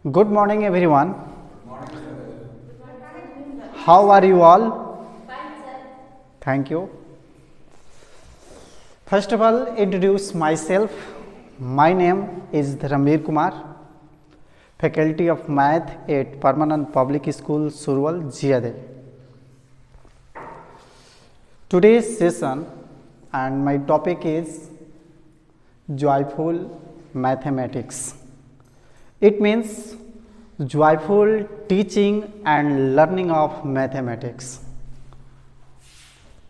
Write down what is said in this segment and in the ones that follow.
Good morning, everyone. How are you all? Thank you. First of all, introduce myself. My name is Dharamveer Kumar, Faculty of Math at Permanent Public School, Surwal, Jiyadel. Today's session and my topic is joyful mathematics. It means joyful teaching and learning of mathematics.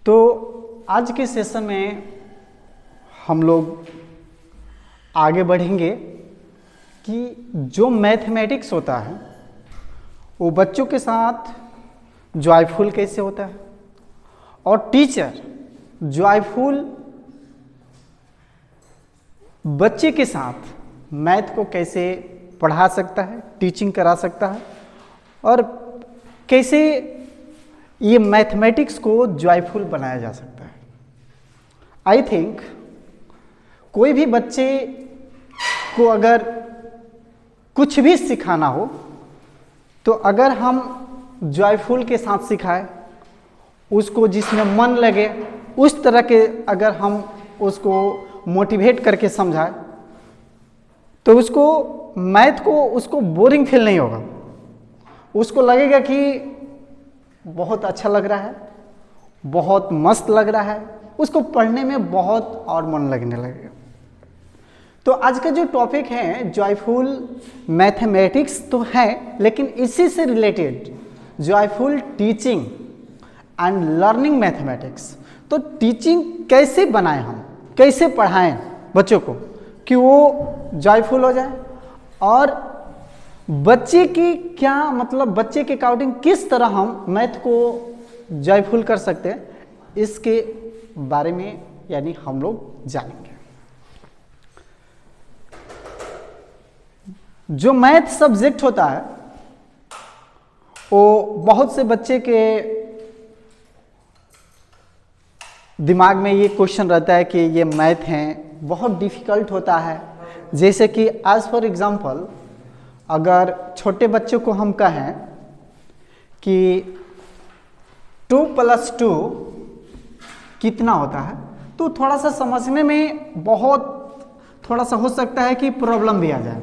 तो आज के session में हम लोग आगे बढ़ेंगे कि जो मैथमेटिक्स होता है वो बच्चों के साथ जॉयफुल कैसे होता है और टीचर जॉयफुल बच्चे के साथ मैथ को कैसे पढ़ा सकता है, टीचिंग करा सकता है और कैसे ये मैथमेटिक्स को जॉयफुल बनाया जा सकता है। आई थिंक कोई भी बच्चे को अगर कुछ भी सिखाना हो तो अगर हम जॉयफुल के साथ सिखाएं, उसको जिसमें मन लगे उस तरह के अगर हम उसको मोटिवेट करके समझाएं तो उसको मैथ को उसको बोरिंग फील नहीं होगा, उसको लगेगा कि बहुत अच्छा लग रहा है, बहुत मस्त लग रहा है, उसको पढ़ने में बहुत और मन लगने लगेगा। तो आज का जो टॉपिक है जॉयफुल मैथमेटिक्स तो है, लेकिन इसी से related joyful teaching and learning mathematics. तो टीचिंग कैसे बनाएं, हम कैसे पढ़ाएं बच्चों को कि वो जॉयफुल हो जाए और बच्चे की क्या मतलब बच्चे के अकॉर्डिंग किस तरह हम मैथ को जॉयफुल कर सकते हैं, इसके बारे में यानी हम लोग जानेंगे। जो मैथ सब्जेक्ट होता है वो बहुत से बच्चे के दिमाग में ये क्वेश्चन रहता है कि ये मैथ हैं, बहुत डिफ़िकल्ट होता है। जैसे कि एज फॉर एग्जांपल अगर छोटे बच्चों को हम कहें कि 2 + 2 कितना होता है तो थोड़ा सा समझने में बहुत थोड़ा सा हो सकता है कि प्रॉब्लम भी आ जाए,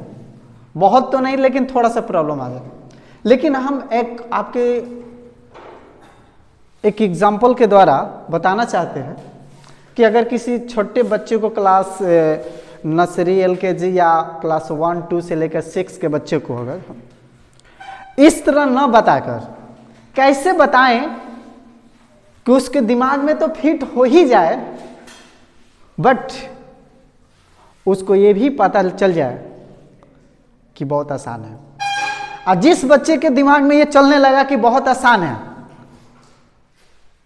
बहुत तो नहीं लेकिन थोड़ा सा प्रॉब्लम आ जाए। लेकिन हम एक एग्जाम्पल के द्वारा बताना चाहते हैं कि अगर किसी छोटे बच्चे को क्लास नर्सरी LKG या क्लास 1, 2 से लेकर 6 के बच्चे को अगर इस तरह न बताकर कैसे बताएं कि उसके दिमाग में तो फिट हो ही जाए, बट उसको ये भी पता चल जाए कि बहुत आसान है। और जिस बच्चे के दिमाग में ये चलने लगा कि बहुत आसान है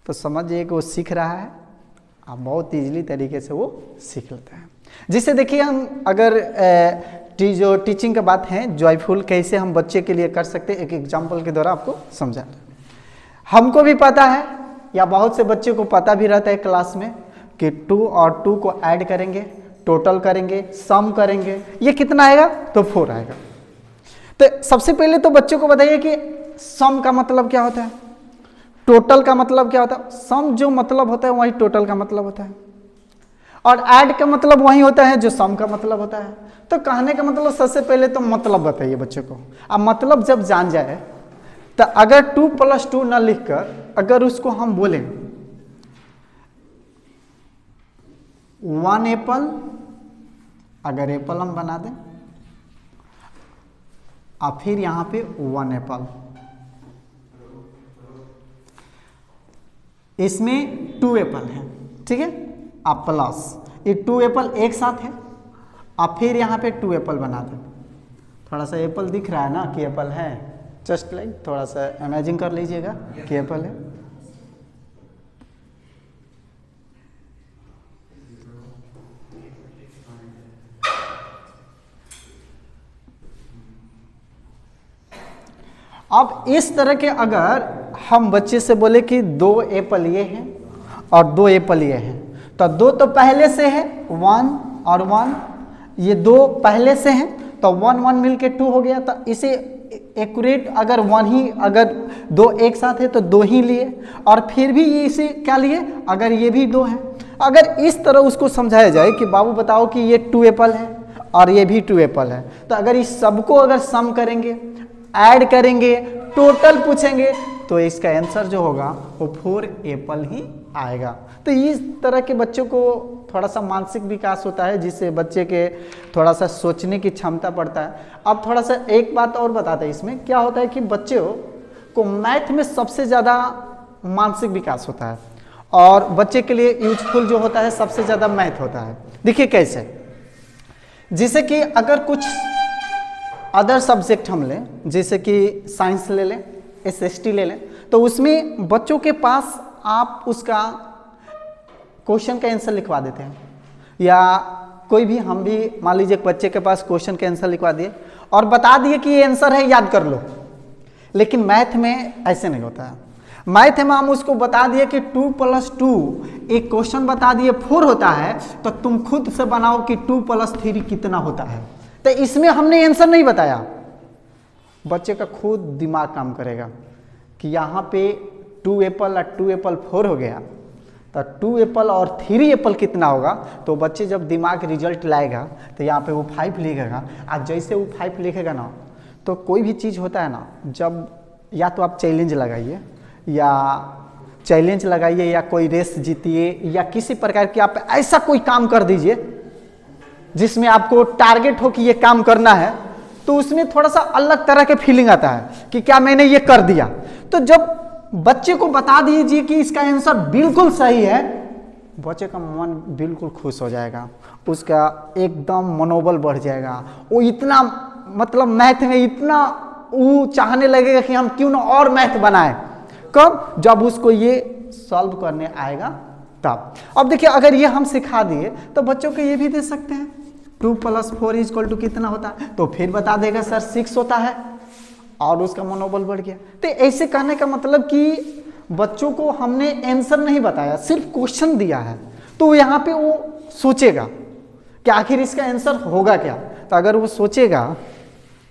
तो समझिए कि वो सीख रहा है और बहुत इजीली तरीके से वो सीख लेता है। जिससे देखिए हम अगर जो टीचिंग का बात है जॉयफुल कैसे हम बच्चे के लिए कर सकते हैं, एक एग्जांपल के द्वारा आपको समझा। हमको भी पता है या बहुत से बच्चे को पता भी रहता है क्लास में कि 2 और 2 को ऐड करेंगे, टोटल करेंगे, सम करेंगे, ये कितना आएगा तो 4 आएगा। तो सबसे पहले तो बच्चों को बताइए कि सम का मतलब क्या होता है, टोटल का मतलब क्या होता है। सम जो मतलब होता है वही टोटल का मतलब होता है और ऐड का मतलब वही होता है जो सम का मतलब होता है। तो कहने का मतलब सबसे पहले तो मतलब बताइए बच्चों को। अब मतलब जब जान जाए तो अगर 2 + 2 न लिखकर अगर उसको हम बोलें 1 एप्पल, अगर एप्पल हम बना दें और फिर यहां पे 1 एप्पल, इसमें 2 एप्पल है, ठीक है, आप प्लस ये 2 एप्पल एक साथ है और फिर यहाँ पे 2 एप्पल बना दें। थोड़ा सा एप्पल दिख रहा है ना कि एप्पल है, जस्ट लाइक थोड़ा सा इमेजिन कर लीजिएगा कि एप्पल है। अब इस तरह के अगर हम बच्चे से बोले कि 2 एप्पल ये हैं और 2 एप्पल ये हैं, तो 2 तो पहले से है 1 और 1, ये 2 पहले से हैं तो 1 1 मिल के 2 हो गया। तो इसे एक्यूरेट अगर 1 ही, अगर 2 एक साथ है तो 2 ही लिए, और फिर भी ये इसे क्या लिए, अगर ये भी 2 है। अगर इस तरह उसको समझाया जाए कि बाबू बताओ कि ये 2 एप्पल है और ये भी 2 एप्पल है, तो अगर इस सबको अगर सम करेंगे, ऐड करेंगे, टोटल पूछेंगे, तो इसका आंसर जो होगा वो 4 एप्पल ही आएगा। तो इस तरह के बच्चों को थोड़ा सा मानसिक विकास होता है, जिससे बच्चे के थोड़ा सा सोचने की क्षमता बढ़ता है। अब थोड़ा सा एक बात और बताते हैं, इसमें क्या होता है कि बच्चों को मैथ में सबसे ज़्यादा मानसिक विकास होता है, और बच्चे के लिए यूजफुल जो होता है सबसे ज़्यादा मैथ होता है। देखिए कैसे, जैसे कि अगर कुछ अदर सब्जेक्ट हम लें, जैसे कि साइंस ले लें, SST ले लें, तो उसमें बच्चों के पास आप उसका क्वेश्चन का आंसर लिखवा देते हैं, या कोई भी, हम भी मान लीजिए एक बच्चे के पास क्वेश्चन का आंसर लिखवा दिए और बता दिए कि ये आंसर है, याद कर लो। लेकिन मैथ में ऐसे नहीं होता है। मैथ में हम उसको बता दिए कि 2 + 2, एक क्वेश्चन बता दिए 4 होता है, तो तुम खुद से बनाओ कि 2 + 3 कितना होता है। तो इसमें हमने आंसर नहीं बताया, बच्चे का खुद दिमाग काम करेगा कि यहाँ पे 2 एप्पल और 2 एप्पल 4 हो गया, तो 2 एप्पल और 3 एप्पल कितना होगा। तो बच्चे जब दिमाग रिजल्ट लाएगा तो यहाँ पे वो 5 लिखेगा। आज जैसे वो 5 लिखेगा ना, तो कोई भी चीज़ होता है ना, जब या तो आप चैलेंज लगाइए, या कोई रेस जीतिए, या किसी प्रकार की आप ऐसा कोई काम कर दीजिए जिसमें आपको टारगेट हो कि ये काम करना है, तो उसमें थोड़ा सा अलग तरह के फीलिंग आता है कि क्या मैंने ये कर दिया। तो जब बच्चे को बता दीजिए कि इसका आंसर बिल्कुल सही है, बच्चे का मन बिल्कुल खुश हो जाएगा, उसका एकदम मनोबल बढ़ जाएगा। वो इतना, मतलब मैथ में इतना वो चाहने लगेगा कि हम क्यों ना और मैथ बनाए। कब? जब उसको ये सॉल्व करने आएगा तब। अब देखिए, अगर ये हम सिखा दिए तो बच्चों को ये भी दे सकते हैं, 2 + 4 = कितना होता है, तो फिर बता देगा सर 6 होता है, और उसका मनोबल बढ़ गया। तो ऐसे कहने का मतलब कि बच्चों को हमने आंसर नहीं बताया, सिर्फ क्वेश्चन दिया है, तो यहाँ पे वो सोचेगा कि आखिर इसका आंसर होगा क्या। तो अगर वो सोचेगा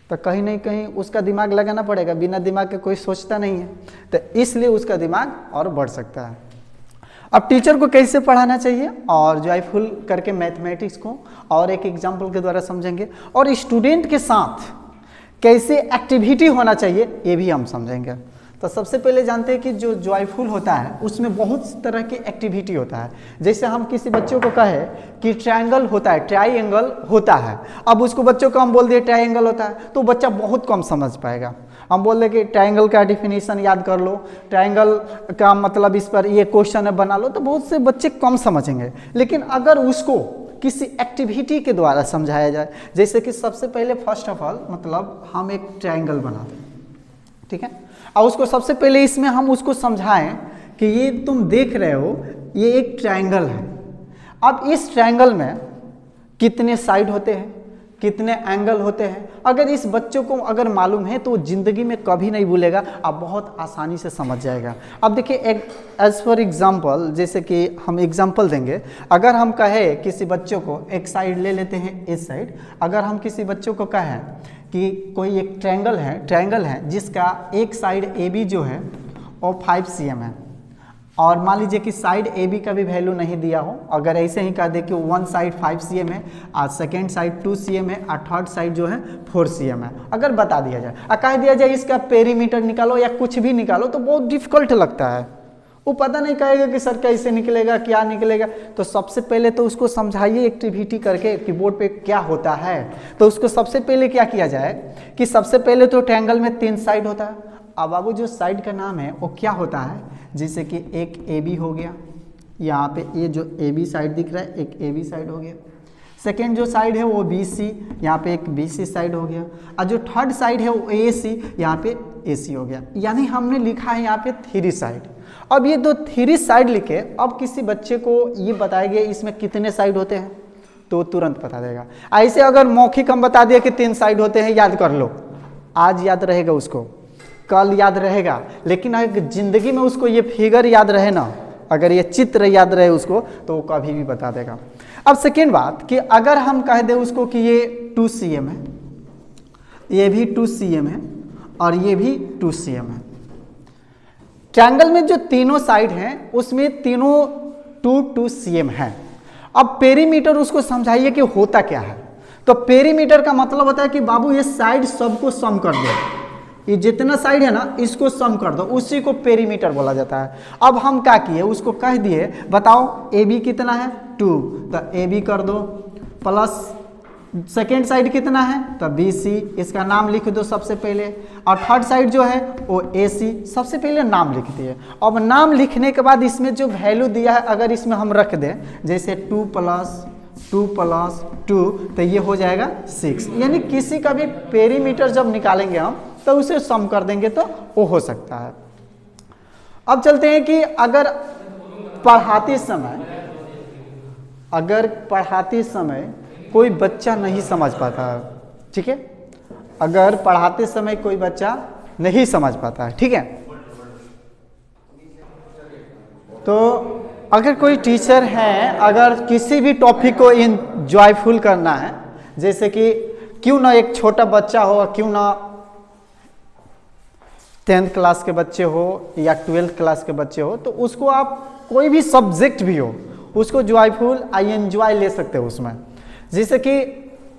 तो कहीं नहीं कहीं उसका दिमाग लगाना पड़ेगा, बिना दिमाग के कोई सोचता नहीं है, तो इसलिए उसका दिमाग और बढ़ सकता है। अब टीचर को कैसे पढ़ाना चाहिए और जॉयफुल करके मैथमेटिक्स को और एक एग्जाम्पल के द्वारा समझेंगे, और स्टूडेंट के साथ कैसे एक्टिविटी होना चाहिए ये भी हम समझेंगे। तो सबसे पहले जानते हैं कि जो जॉयफुल होता है उसमें बहुत तरह की एक्टिविटी होता है। जैसे हम किसी बच्चों को कहे कि ट्रायंगल होता है, ट्रायंगल होता है, अब उसको बच्चों को हम बोल दिए ट्रायंगल होता है, तो बच्चा बहुत कम समझ पाएगा। हम बोल दें कि ट्रायंगल का डिफिनीशन याद कर लो, ट्रायंगल का मतलब इस पर ये क्वेश्चन है बना लो, तो बहुत से बच्चे कम समझेंगे। लेकिन अगर उसको किसी एक्टिविटी के द्वारा समझाया जाए, जैसे कि सबसे पहले फर्स्ट ऑफ ऑल मतलब हम एक ट्रायंगल बना दें, ठीक है, और उसको सबसे पहले इसमें हम उसको समझाएं कि ये तुम देख रहे हो ये एक ट्रायंगल है। अब इस ट्रायंगल में कितने साइड होते हैं, कितने एंगल होते हैं, अगर इस बच्चों को अगर मालूम है तो वो जिंदगी में कभी नहीं भूलेगा, अब बहुत आसानी से समझ जाएगा। अब देखिए, एक एज फॉर एग्जांपल, जैसे कि हम एग्जांपल देंगे, अगर हम कहें किसी बच्चों को, एक साइड ले लेते हैं इस साइड, अगर हम किसी बच्चों को कहें कि कोई एक ट्रायंगल है जिसका एक साइड AB जो है वो 5 cm है, और मान लीजिए कि साइड AB का भी वैल्यू नहीं दिया हो, अगर ऐसे ही कह दे कि 1 साइड 5 cm है और सेकेंड साइड 2 cm है और थर्ड साइड जो है 4 cm है, अगर बता दिया जाए और कह दिया जाए इसका पेरीमीटर निकालो या कुछ भी निकालो, तो बहुत डिफिकल्ट लगता है। वो पता नहीं कहेगा कि सर कैसे निकलेगा, क्या निकलेगा। तो सबसे पहले तो उसको समझाइए एक्टिविटी करके कि बोर्ड पे क्या होता है। तो उसको सबसे पहले क्या किया जाए कि सबसे पहले तो ट्रायंगल में 3 साइड होता है। अब बाबू जो साइड का नाम है वो क्या होता है, जैसे कि एक AB हो गया, यहाँ पे ये जो AB साइड दिख रहा है एक AB साइड हो गया, सेकेंड जो साइड है वो BC, यहाँ पे एक BC साइड हो गया, और जो थर्ड साइड है वो AC, यहाँ पे AC हो गया। यानी हमने लिखा है यहाँ पे 3 साइड। अब ये 3 साइड लिखे, अब किसी बच्चे को ये बताएंगे इसमें कितने साइड होते हैं तो तुरंत बता देगा। ऐसे अगर मौखिक हम बता दिए कि 3 साइड होते हैं, याद कर लो, आज याद रहेगा उसको, कल याद रहेगा, लेकिन अगर जिंदगी में उसको ये फिगर याद रहे ना, अगर ये चित्र याद रहे उसको, तो वो कभी भी बता देगा। अब सेकेंड बात कि अगर हम कह दें उसको कि ये 2 cm है ये भी 2 cm है और ये भी 2 cm है। ट्रायंगल में जो तीनों साइड हैं उसमें तीनों 2 cm है। अब पेरीमीटर उसको समझाइए कि होता क्या है। तो पेरीमीटर का मतलब होता है कि बाबू ये साइड सबको सम कर दो, ये जितना साइड है ना इसको सम कर दो, उसी को पेरीमीटर बोला जाता है। अब हम क्या किए, उसको कह दिए बताओ ए बी कितना है 2, तो ए बी कर दो, प्लस सेकेंड साइड कितना है तो बी सी, इसका नाम लिख दो सबसे पहले, और थर्ड साइड जो है वो ए सी, सबसे पहले नाम लिख दिए। अब नाम लिखने के बाद इसमें जो वैल्यू दिया है अगर इसमें हम रख दें जैसे 2 + 2 + 2 तो ये हो जाएगा 6, यानी किसी का भी पेरीमीटर जब निकालेंगे हम तो उसे सम कर देंगे तो वो हो सकता है। अब चलते हैं कि अगर पढ़ाते समय कोई बच्चा नहीं समझ पाता है, ठीक है, अगर पढ़ाते समय कोई बच्चा नहीं समझ पाता है, ठीक है, तो अगर कोई टीचर है, अगर किसी भी टॉपिक को इंजॉयफुल करना है, जैसे कि क्यों ना एक छोटा बच्चा हो, क्यों ना 10th क्लास के बच्चे हो या 12th क्लास के बच्चे हो, तो उसको आप कोई भी सब्जेक्ट भी हो उसको जॉयफुल एंजॉय ले सकते हो उसमें। जैसे कि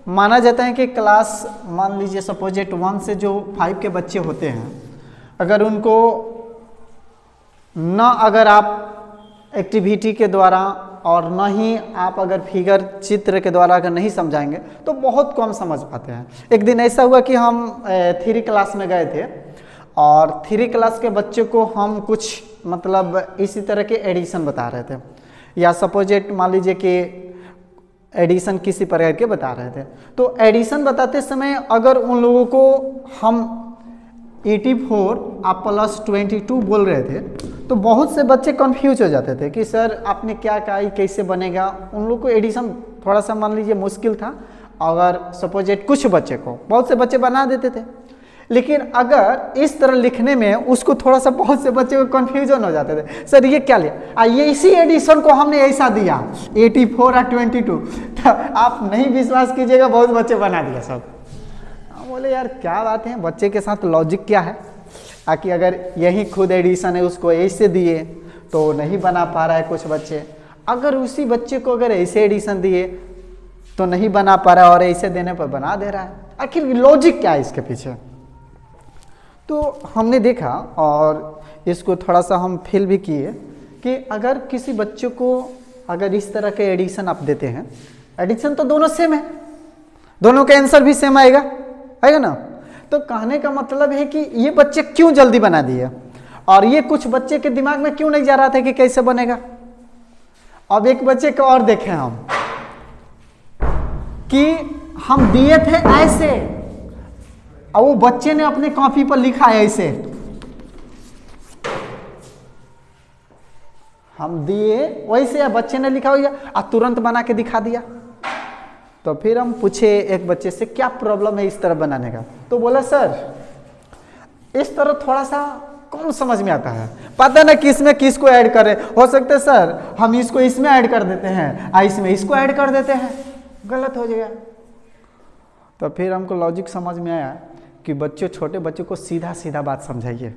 माना जाता है कि क्लास मान लीजिए सपोजेट 1 से जो 5 के बच्चे होते हैं, अगर उनको न अगर आप एक्टिविटी के द्वारा और न ही आप अगर फिगर चित्र के द्वारा अगर नहीं समझाएंगे तो बहुत कम समझ पाते हैं। एक दिन ऐसा हुआ कि हम 3 क्लास में गए थे और 3 क्लास के बच्चे को हम कुछ मतलब इसी तरह के एडिशन बता रहे थे, या सपोजेट मान लीजिए कि एडिशन किसी प्रकार के बता रहे थे। तो एडिशन बताते समय अगर उन लोगों को हम 84 आप +22 बोल रहे थे तो बहुत से बच्चे कंफ्यूज हो जाते थे कि सर आपने क्या कहा, कैसे बनेगा। उन लोगों को एडिशन थोड़ा सा मान लीजिए मुश्किल था, अगर सपोजेट कुछ बच्चे को, बहुत से बच्चे बना देते थे, लेकिन अगर इस तरह लिखने में उसको थोड़ा सा बहुत से बच्चे को कन्फ्यूजन हो जाते थे, सर ये क्या लिया, ये इसी एडिशन को हमने ऐसा दिया 84 और 22, तो आप नहीं विश्वास कीजिएगा बहुत बच्चे बना दिया सब। बोले यार क्या बात है, बच्चे के साथ लॉजिक क्या है, ताकि अगर यही खुद एडिशन है उसको ऐसे दिए तो नहीं बना पा रहा है कुछ बच्चे, अगर उसी बच्चे को अगर ऐसे एडिशन दिए तो नहीं बना पा रहा है और ऐसे देने पर बना दे रहा है, आखिर लॉजिक क्या है इसके पीछे। तो हमने देखा और इसको थोड़ा सा हम फील भी किए कि अगर किसी बच्चे को अगर इस तरह के एडिशन आप देते हैं, एडिशन तो दोनों सेम है, दोनों का आंसर भी सेम आएगा ना, तो कहने का मतलब है कि ये बच्चे क्यों जल्दी बना दिए और ये कुछ बच्चे के दिमाग में क्यों नहीं जा रहा था कि कैसे बनेगा। अब एक बच्चे को और देखें हम कि हम दिए थे ऐसे और वो बच्चे ने अपने कॉपी पर लिखा है ऐसे, हम दिए वैसे बच्चे ने लिखा हुआ और तुरंत बना के दिखा दिया। तो फिर हम पूछे एक बच्चे से क्या प्रॉब्लम है इस तरह बनाने का, तो बोला सर इस तरह थोड़ा सा कौन समझ में आता है, पता ना किसमें किसको ऐड करे, हो सकता है सर हम इसको इसमें ऐड कर देते हैं इसमें इसको ऐड कर देते हैं, गलत हो जाएगा। तो फिर हमको लॉजिक समझ में आया कि बच्चों, छोटे बच्चों को सीधा सीधा बात समझाइए,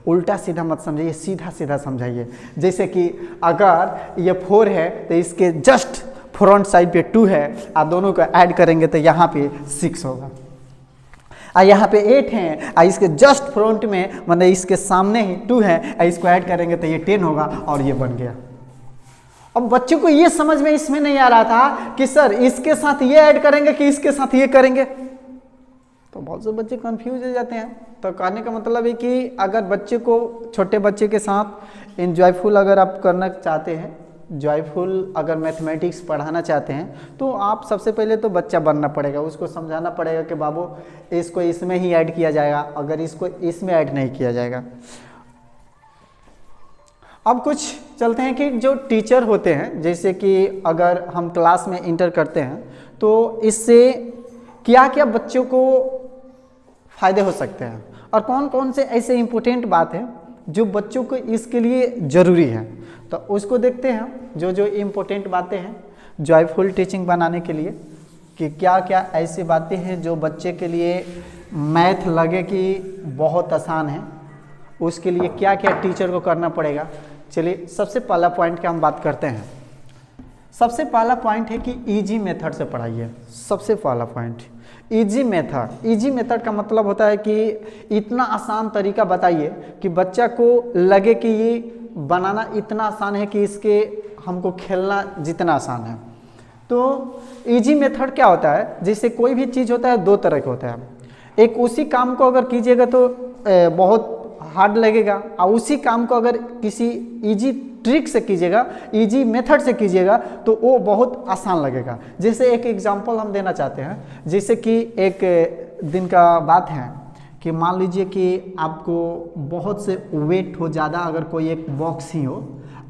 उल्टा सीधा मत समझाइए, सीधा सीधा समझाइए। जैसे कि अगर ये 4 है तो इसके जस्ट फ्रंट साइड पे 2 है और दोनों को ऐड करेंगे तो यहाँ पे 6 होगा, और यहाँ पे 8 हैं और इसके जस्ट फ्रंट में मतलब इसके सामने ही 2 है और इसको ऐड करेंगे तो ये 10 होगा और ये बन गया। अब बच्चों को ये समझ में इसमें नहीं आ रहा था कि सर इसके साथ ये ऐड करेंगे कि इसके साथ ये करेंगे, तो बहुत से बच्चे कंफ्यूज हो जाते हैं। तो कहने का मतलब है कि अगर बच्चे को, छोटे बच्चे के साथ एंजॉयफुल अगर आप करना चाहते हैं, जॉयफुल अगर मैथमेटिक्स पढ़ाना चाहते हैं, तो आप सबसे पहले तो बच्चा बनना पड़ेगा, उसको समझाना पड़ेगा कि बाबू इसको इसमें ही ऐड किया जाएगा, अगर इसको इसमें ऐड नहीं किया जाएगा। अब कुछ चलते हैं कि जो टीचर होते हैं, जैसे कि अगर हम क्लास में इंटर करते हैं तो इससे क्या क्या बच्चों को फ़ायदे हो सकते हैं और कौन कौन से ऐसे इम्पोर्टेंट बात है जो बच्चों को इसके लिए ज़रूरी है, तो उसको देखते हैं। जो जो इम्पोर्टेंट बातें हैं जॉयफुल टीचिंग बनाने के लिए, कि क्या क्या ऐसी बातें हैं जो बच्चे के लिए मैथ लगे कि बहुत आसान है, उसके लिए क्या क्या टीचर को करना पड़ेगा। चलिए सबसे पहला पॉइंट का हम बात करते हैं। सबसे पहला पॉइंट है कि इजी मेथड से पढ़ाइए। सबसे पहला point easy method. Easy method का मतलब होता है कि इतना आसान तरीका बताइए कि बच्चा को लगे कि ये बनाना इतना आसान है कि इसके हमको खेलना जितना आसान है। तो इजी मेथड क्या होता है, जैसे कोई भी चीज़ होता है दो तरह का होता है। एक उसी काम को अगर कीजिएगा तो बहुत हार्ड लगेगा, और उसी काम को अगर किसी इजी ट्रिक से कीजिएगा, इजी मेथड से कीजिएगा तो वो बहुत आसान लगेगा। जैसे एक एग्जांपल हम देना चाहते हैं, जैसे कि एक दिन का बात है कि मान लीजिए कि आपको बहुत से वेट हो ज़्यादा, अगर कोई एक बॉक्स ही हो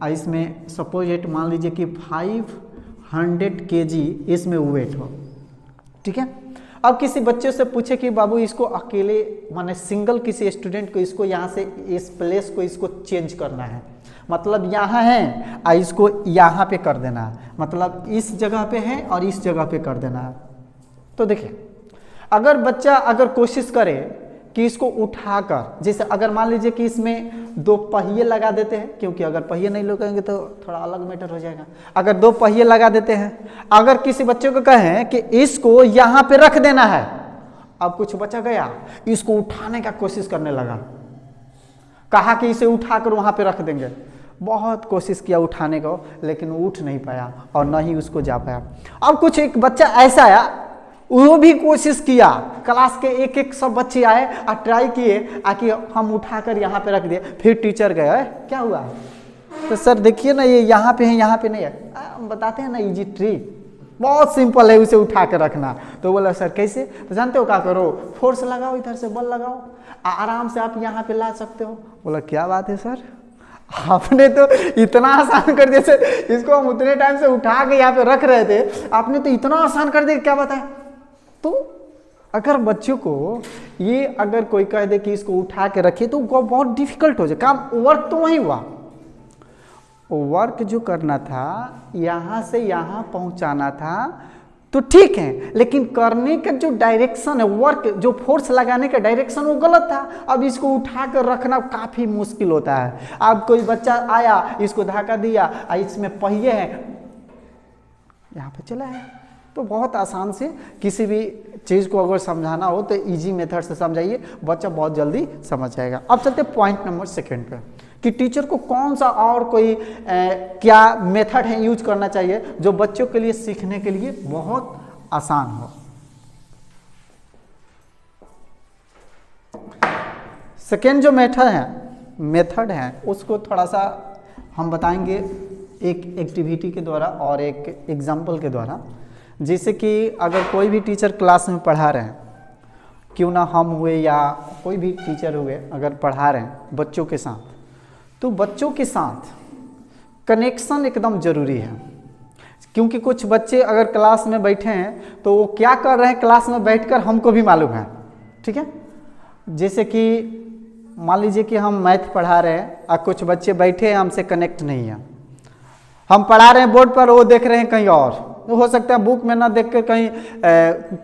और इसमें सपोज इट मान लीजिए कि 500 kg इसमें वेट हो, ठीक है। अब किसी बच्चे से पूछे कि बाबू इसको अकेले माने सिंगल किसी स्टूडेंट को इसको यहाँ से इस प्लेस को इसको चेंज करना है, मतलब यहाँ है और इसको यहाँ पे कर देना है, मतलब इस जगह पे है और इस जगह पे कर देना है। तो देखिए अगर बच्चा अगर कोशिश करे कि इसको उठाकर, जैसे अगर मान लीजिए कि इसमें 2 पहिए लगा देते हैं, क्योंकि अगर पहिए नहीं लगाएंगे तो थोड़ा अलग मैटर हो जाएगा। अगर 2 पहिए लगा देते हैं, अगर किसी बच्चे को कहें कि इसको यहाँ पे रख देना है, अब कुछ बचा गया, इसको उठाने का कोशिश करने लगा, कहा कि इसे उठाकर वहाँ पे रख देंगे। बहुत कोशिश किया उठाने को, लेकिन उठ नहीं पाया और न ही उसको जा पाया। अब कुछ एक बच्चा ऐसा आया, वो भी कोशिश किया, क्लास के एक सब बच्चे आए और ट्राई किए आकि हम उठाकर यहाँ पे रख दिए। फिर टीचर गए, क्या हुआ? तो सर देखिए ना ये यहाँ पे है, यहाँ पे नहीं है। हम बताते हैं ना इजी ट्रिक, बहुत सिंपल है उसे उठा कर रखना। तो बोला सर कैसे? तो जानते हो क्या करो, फोर्स लगाओ, इधर से बल लगाओ, आराम से आप यहाँ पे ला सकते हो। बोला क्या बात है सर, आपने तो इतना आसान कर दिया सर, इसको हम उतने टाइम से उठा के यहाँ पे रख रहे थे, आपने तो इतना आसान कर दिया, क्या बताए। तो अगर बच्चों को ये अगर कोई कह दे कि इसको उठा के रखिए तो बहुत डिफिकल्ट हो जाए काम। वर्क तो वही हुआ, वर्क जो करना था यहाँ से यहाँ पहुँचाना था तो ठीक है, लेकिन करने का जो डायरेक्शन है, वर्क जो फोर्स लगाने का डायरेक्शन वो गलत था। अब इसको उठा कर रखना काफ़ी मुश्किल होता है। अब कोई बच्चा आया, इसको धक्का दिया, इसमें पहिए हैं, यहाँ पे चला है। तो बहुत आसान से किसी भी चीज़ को अगर समझाना हो तो इजी मेथड से समझाइए, बच्चा बहुत जल्दी समझ जाएगा। अब चलते पॉइंट नंबर 2 पे कि टीचर को कौन सा और कोई क्या मेथड है यूज करना चाहिए जो बच्चों के लिए सीखने के लिए बहुत आसान हो। सेकेंड जो मेथड है उसको थोड़ा सा हम बताएंगे एक एक्टिविटी के द्वारा और एक एग्जाम्पल के द्वारा। जैसे कि अगर कोई भी टीचर क्लास में पढ़ा रहे हैं, क्यों ना हम हुए या कोई भी टीचर हुए, अगर पढ़ा रहे हैं बच्चों के साथ, तो बच्चों के साथ कनेक्शन एकदम ज़रूरी है। क्योंकि कुछ बच्चे अगर क्लास में बैठे हैं तो वो क्या कर रहे हैं क्लास में बैठकर हमको भी मालूम है, ठीक है। जैसे कि मान लीजिए कि हम मैथ पढ़ा रहे हैं और कुछ बच्चे बैठे हैं हमसे कनेक्ट नहीं है, हम पढ़ा रहे हैं बोर्ड पर, वो देख रहे हैं कहीं और, हो सकता है बुक में ना देख कर कहीं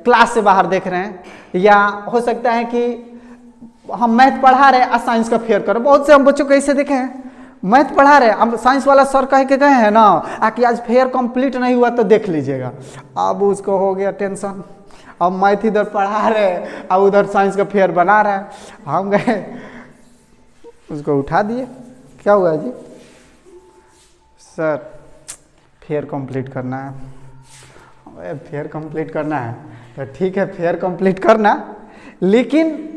क्लास से बाहर देख रहे हैं, या हो सकता है कि हम मैथ पढ़ा रहे हैं साइंस का फेयर करो। बहुत से हम बच्चों को ऐसे देखे हैं, मैथ पढ़ा रहे हैं, हम साइंस वाला सर कह के गए हैं ना कि आज फेयर कंप्लीट नहीं हुआ तो देख लीजिएगा। अब उसको हो गया टेंशन, अब मैथ इधर पढ़ा रहे हैं अब उधर साइंस का फेयर बना रहे हैं। हम गए उसको उठा दिए, क्या हुआ जी? सर फेयर कंप्लीट करना है। फेयर कंप्लीट करना है तो ठीक है, फेयर कंप्लीट करना, लेकिन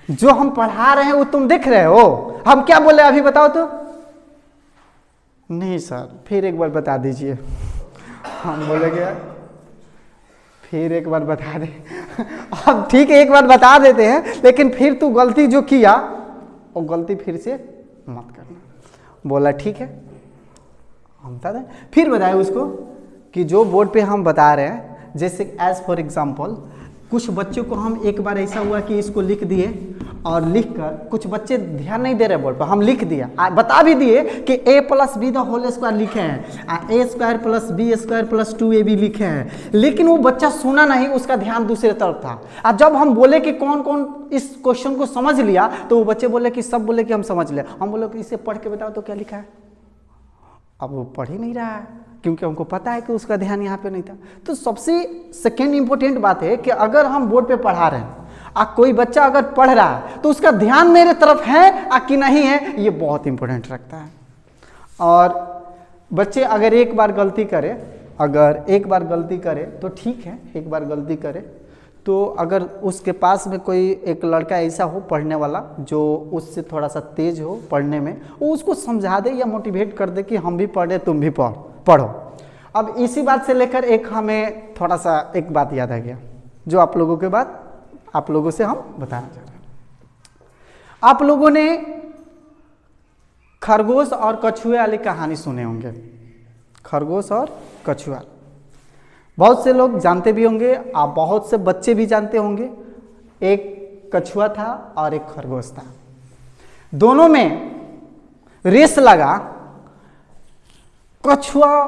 जो हम पढ़ा रहे हैं वो तुम देख रहे हो, हम क्या बोले अभी बताओ तो? नहीं सर फिर एक बार बता दीजिए। हम बोलेंगे फिर एक बार बता दे। अब ठीक है एक बार बता देते हैं, लेकिन फिर तू गलती जो किया वो गलती फिर से मत करना। बोला ठीक है, हम बता दें। फिर बताए उसको कि जो बोर्ड पे हम बता रहे हैं, जैसे एज फॉर एग्जांपल कुछ बच्चों को हम एक बार ऐसा हुआ कि इसको लिख दिए और लिखकर कुछ बच्चे ध्यान नहीं दे रहे बोर्ड पर, हम लिख दिया, बता भी दिए कि a + b the whole square लिखे हैं, a² + b² + 2ab लिखे हैं, लेकिन वो बच्चा सुना नहीं, उसका ध्यान दूसरे तरफ था। और जब हम बोले कि कौन कौन इस क्वेश्चन को समझ लिया, तो वो बच्चे बोले कि सब बोले कि हम समझ लिया। हम बोले कि इसे पढ़ के बताओ तो क्या लिखा है। अब वो पढ़ ही नहीं रहा है, क्योंकि हमको पता है कि उसका ध्यान यहाँ पे नहीं था। तो सबसे सेकेंड इंपॉर्टेंट बात है कि अगर हम बोर्ड पे पढ़ा रहे हैं, कोई बच्चा अगर पढ़ रहा है तो उसका ध्यान मेरे तरफ है कि नहीं है, ये बहुत इंपॉर्टेंट रखता है। और बच्चे अगर एक बार गलती करे तो ठीक है, एक बार गलती करे तो अगर उसके पास में कोई एक लड़का ऐसा हो पढ़ने वाला जो उससे थोड़ा सा तेज हो पढ़ने में, वो उसको समझा दे या मोटिवेट कर दे कि हम भी पढ़े तुम भी पढ़ो। अब इसी बात से लेकर एक हमें थोड़ा सा एक बात याद आ गया, जो आप लोगों से हम बताना चाह रहे हैं। आप लोगों ने खरगोश और कछुए वाली कहानी सुने होंगे, खरगोश और कछुआ। बहुत से लोग जानते भी होंगे, आप बहुत से बच्चे भी जानते होंगे। एक कछुआ था और एक खरगोश था, दोनों में रेस लगा। कछुआ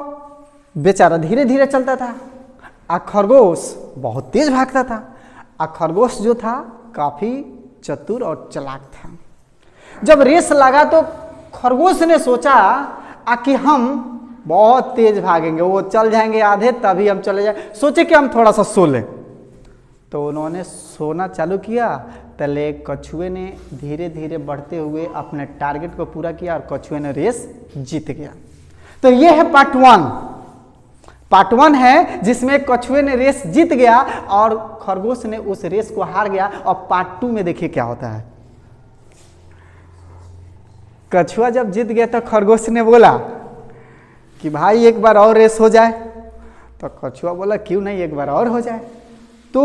बेचारा धीरे धीरे चलता था और खरगोश बहुत तेज भागता था। और खरगोश जो था काफी चतुर और चालाक था। जब रेस लगा तो खरगोश ने सोचा कि हम बहुत तेज भागेंगे, वो चल जाएंगे आधे तभी हम चले जाए, सोचे कि हम थोड़ा सा सो लें। तो उन्होंने सोना चालू किया, तले कछुए ने धीरे धीरे बढ़ते हुए अपने टारगेट को पूरा किया और कछुए ने रेस जीत गया। तो ये है पार्ट वन है जिसमें कछुए ने रेस जीत गया और खरगोश ने उस रेस को हार गया। और पार्ट 2 में देखिए क्या होता है। कछुआ जब जीत गया तो खरगोश ने बोला कि भाई एक बार और रेस हो जाए। तो कछुआ बोला क्यों नहीं, एक बार और हो जाए। तो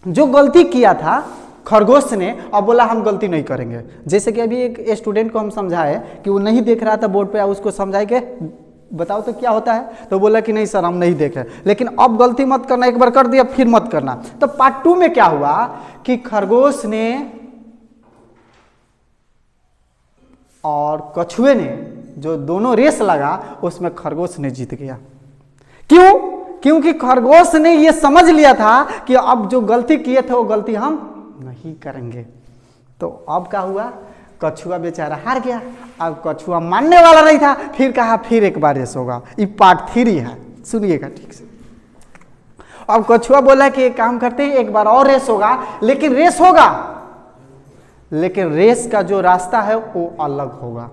जो गलती किया था खरगोश ने, अब बोला हम गलती नहीं करेंगे। जैसे कि अभी एक स्टूडेंट को हम समझाए कि वो नहीं देख रहा था बोर्ड पे, उसको समझाए कि बताओ तो क्या होता है, तो बोला कि नहीं सर हम नहीं देख रहे, लेकिन अब गलती मत करना, एक बार कर दिया फिर मत करना। तो पार्ट 2 में क्या हुआ कि खरगोश ने और कछुए ने जो दोनों रेस लगा उसमें खरगोश ने जीत गया। क्यों? क्योंकि खरगोश ने ये समझ लिया था कि अब जो गलती किए थे वो गलती हम नहीं करेंगे। तो अब क्या हुआ, कछुआ बेचारा हार गया। अब कछुआ मानने वाला नहीं था, फिर कहा फिर एक बार रेस होगा। ये पार्ट 3 है, सुनिएगा ठीक से। अब कछुआ बोला कि एक काम करते हैं, एक बार और रेस होगा, लेकिन रेस का जो रास्ता है वो अलग होगा।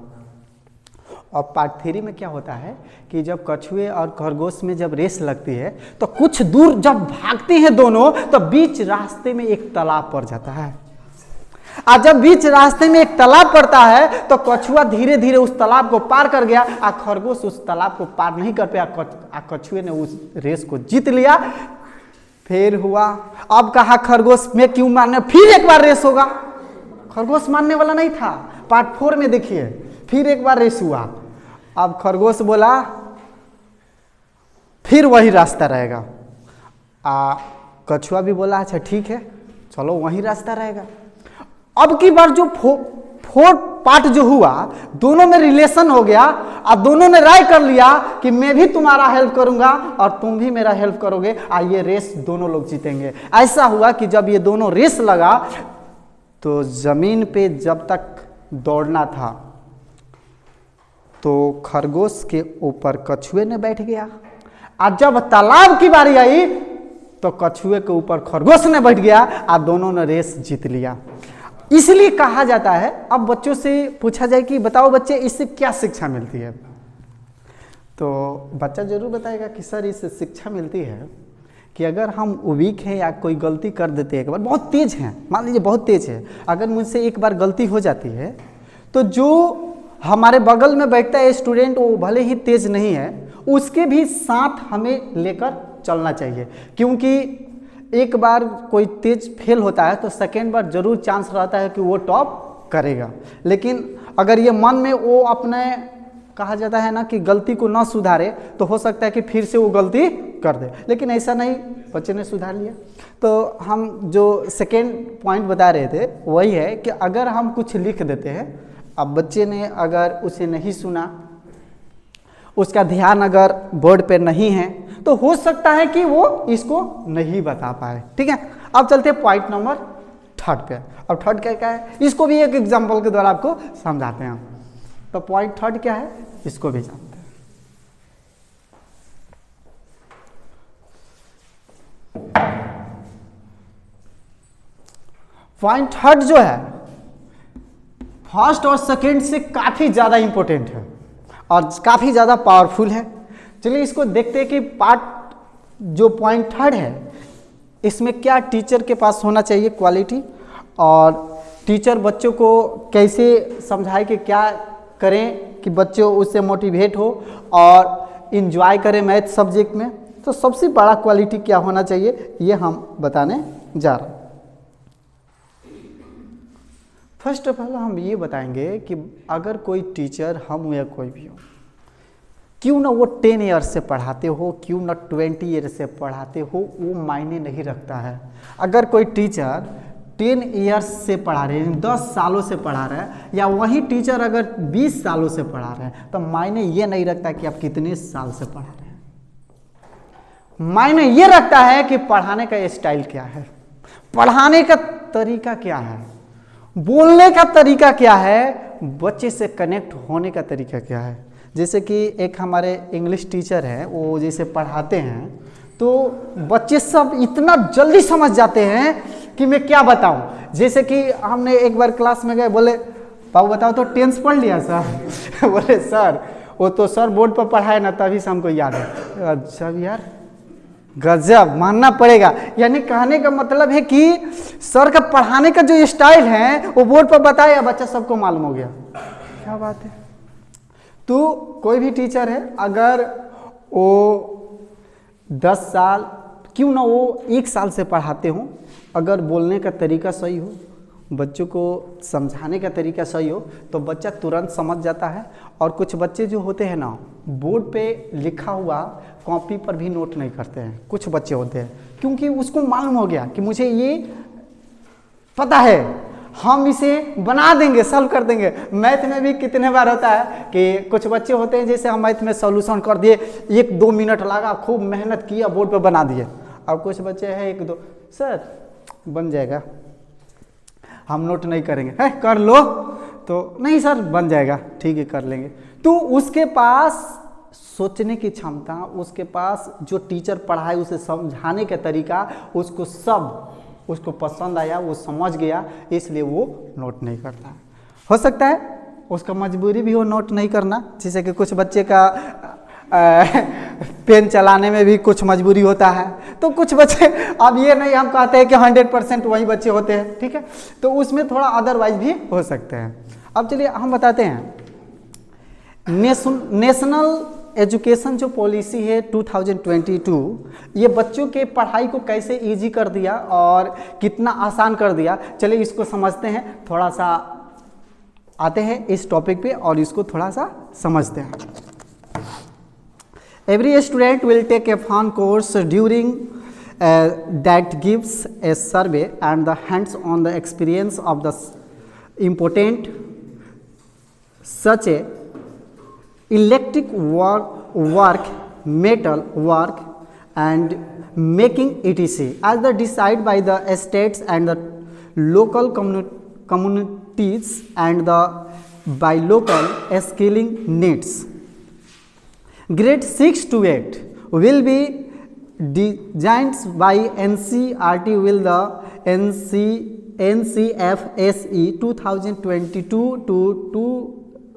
और पार्ट 3 में क्या होता है कि जब कछुए और खरगोश में जब रेस लगती है तो कुछ दूर जब भागते हैं दोनों, तो बीच रास्ते में एक तालाब पड़ जाता है। और जब बीच रास्ते में एक तालाब पड़ता है तो कछुआ धीरे धीरे उस तालाब को पार कर गया और खरगोश उस तालाब को पार नहीं कर पाया। कछुए ने उस रेस को जीत लिया। फिर हुआ, अब कहा खरगोश में क्यों मारने, फिर एक बार रेस होगा। खरगोश मानने वाला नहीं था। पार्ट 4 में देखिए फिर एक बार रेस हुआ। अब खरगोश बोला फिर वही रास्ता रहेगा। कछुआ भी बोला अच्छा ठीक है चलो वही रास्ता रहेगा। अब की बार जो 4 पार्ट जो हुआ, दोनों में रिलेशन हो गया और दोनों ने राय कर लिया कि मैं भी तुम्हारा हेल्प करूंगा और तुम भी मेरा हेल्प करोगे और ये रेस दोनों लोग जीतेंगे। ऐसा हुआ कि जब ये दोनों रेस लगा तो जमीन पे जब तक दौड़ना था तो खरगोश के ऊपर कछुए ने बैठ गया, और जब तालाब की बारी आई तो कछुए के ऊपर खरगोश ने बैठ गया और दोनों ने रेस जीत लिया। इसलिए कहा जाता है, अब बच्चों से पूछा जाए कि बताओ बच्चे इससे क्या शिक्षा मिलती है, तो बच्चा जरूर बताएगा कि सर इससे शिक्षा मिलती है कि अगर हम वीक हैं या कोई गलती कर देते हैं, एक बार बहुत तेज हैं, मान लीजिए बहुत तेज है, अगर मुझसे एक बार गलती हो जाती है तो जो हमारे बगल में बैठता है स्टूडेंट, वो भले ही तेज नहीं है, उसके भी साथ हमें लेकर चलना चाहिए। क्योंकि एक बार कोई तेज फेल होता है तो सेकेंड बार जरूर चांस रहता है कि वो टॉप करेगा। लेकिन अगर ये मन में वो अपने कहा जाता है ना कि गलती को ना सुधारे तो हो सकता है कि फिर से वो गलती कर दे, लेकिन ऐसा नहीं, बच्चे ने सुधार लिया। तो हम जो सेकेंड पॉइंट बता रहे थे वही है कि अगर हम कुछ लिख देते हैं, अब बच्चे ने अगर उसे नहीं सुना, उसका ध्यान अगर बोर्ड पे नहीं है, तो हो सकता है कि वो इसको नहीं बता पाए। ठीक है, अब चलते हैं पॉइंट नंबर 3 पे। अब 3 क्या है, इसको भी एक एग्जाम्पल के द्वारा आपको समझाते हैं। तो पॉइंट 3 क्या है, इसको भी जानते हैं। पॉइंट 3 जो है फर्स्ट और सेकेंड से काफी ज्यादा इंपॉर्टेंट है और काफी ज्यादा पावरफुल है। चलिए इसको देखते हैं कि पार्ट जो पॉइंट 3 है इसमें क्या टीचर के पास होना चाहिए क्वालिटी, और टीचर बच्चों को कैसे समझाए कि क्या करें कि बच्चों उससे मोटिवेट हो और इन्जॉय करें मैथ सब्जेक्ट में। तो सबसे बड़ा क्वालिटी क्या होना चाहिए ये हम बताने जा रहे हैं। फर्स्ट ऑफ ऑल हम ये बताएंगे कि अगर कोई टीचर, हम या कोई भी हो, क्यों ना वो 10 ईयर्स से पढ़ाते हो, क्यों ना 20 ईयर्स से पढ़ाते हो, वो मायने नहीं रखता है। अगर कोई टीचर 10 ईयर्स से पढ़ा रहे हैं, 10 सालों से पढ़ा रहे हैं, या वही टीचर अगर 20 सालों से पढ़ा रहे हैं, तो मायने ये नहीं रखता कि आप कितने साल से पढ़ा रहे हैं। मायने ये रखता है कि पढ़ाने का स्टाइल क्या है, पढ़ाने का तरीका क्या है, बोलने का तरीका क्या है, बच्चे से कनेक्ट होने का तरीका क्या है। जैसे कि एक हमारे इंग्लिश टीचर हैं, वो जैसे पढ़ाते हैं तो बच्चे सब इतना जल्दी समझ जाते हैं कि मैं क्या बताऊं। जैसे कि हमने एक बार क्लास में गए, बोले बाबू बताओ तो टेंस पढ़ लिया सर बोले सर वो तो सर बोर्ड पर पढ़ाए ना, तभी से हमको याद है। अच्छा यार गजब, मानना पड़ेगा। यानी कहने का मतलब है कि सर का पढ़ाने का जो स्टाइल है वो बोर्ड पर बताया, बच्चा सबको मालूम हो गया। क्या बात है। तो कोई भी टीचर है, अगर वो 10 साल, क्यों ना वो 1 साल से पढ़ाते हो, अगर बोलने का तरीका सही हो, बच्चों को समझाने का तरीका सही हो, तो बच्चा तुरंत समझ जाता है। और कुछ बच्चे जो होते हैं ना, बोर्ड पे लिखा हुआ कॉपी पर भी नोट नहीं करते हैं। कुछ बच्चे होते हैं क्योंकि उसको मालूम हो गया कि मुझे ये पता है, हम इसे बना देंगे, सॉल्व कर देंगे। मैथ में भी कितने बार होता है कि कुछ बच्चे होते हैं, जैसे हम मैथ में सॉल्यूशन कर दिए, 1-2 मिनट लगा, खूब मेहनत किया, बोर्ड पे बना दिए। अब कुछ बच्चे हैं 1-2, सर बन जाएगा, हम नोट नहीं करेंगे, है कर लो, तो नहीं सर बन जाएगा, ठीक है कर लेंगे। तो उसके पास सोचने की क्षमता, उसके पास जो टीचर पढ़ाए उसे समझाने का तरीका, उसको पसंद आया, वो समझ गया, इसलिए वो नोट नहीं करता। हो सकता है उसका मजबूरी भी हो नोट नहीं करना, जैसे कि कुछ बच्चे का पेन चलाने में भी कुछ मजबूरी होता है। तो कुछ बच्चे, अब ये नहीं हम कहते हैं कि 100% वही बच्चे होते हैं, ठीक है, तो उसमें थोड़ा अदरवाइज भी हो सकते हैं। अब चलिए हम बताते हैं नेशनल एजुकेशन जो पॉलिसी है 2022, ये बच्चों के पढ़ाई को कैसे इजी कर दिया और कितना आसान कर दिया। चलिए इसको समझते हैं, थोड़ा सा आते हैं इस टॉपिक पे और इसको थोड़ा सा समझते हैं। Every student will take a fun course during that gives a survey and the hands-on the experience of the important such a electric work, metal work and making etc. as the decided by the states and the local communities and the by local skilling needs. Grade 6 to 8 will be designed by NCERT will the NCFSE 2022 to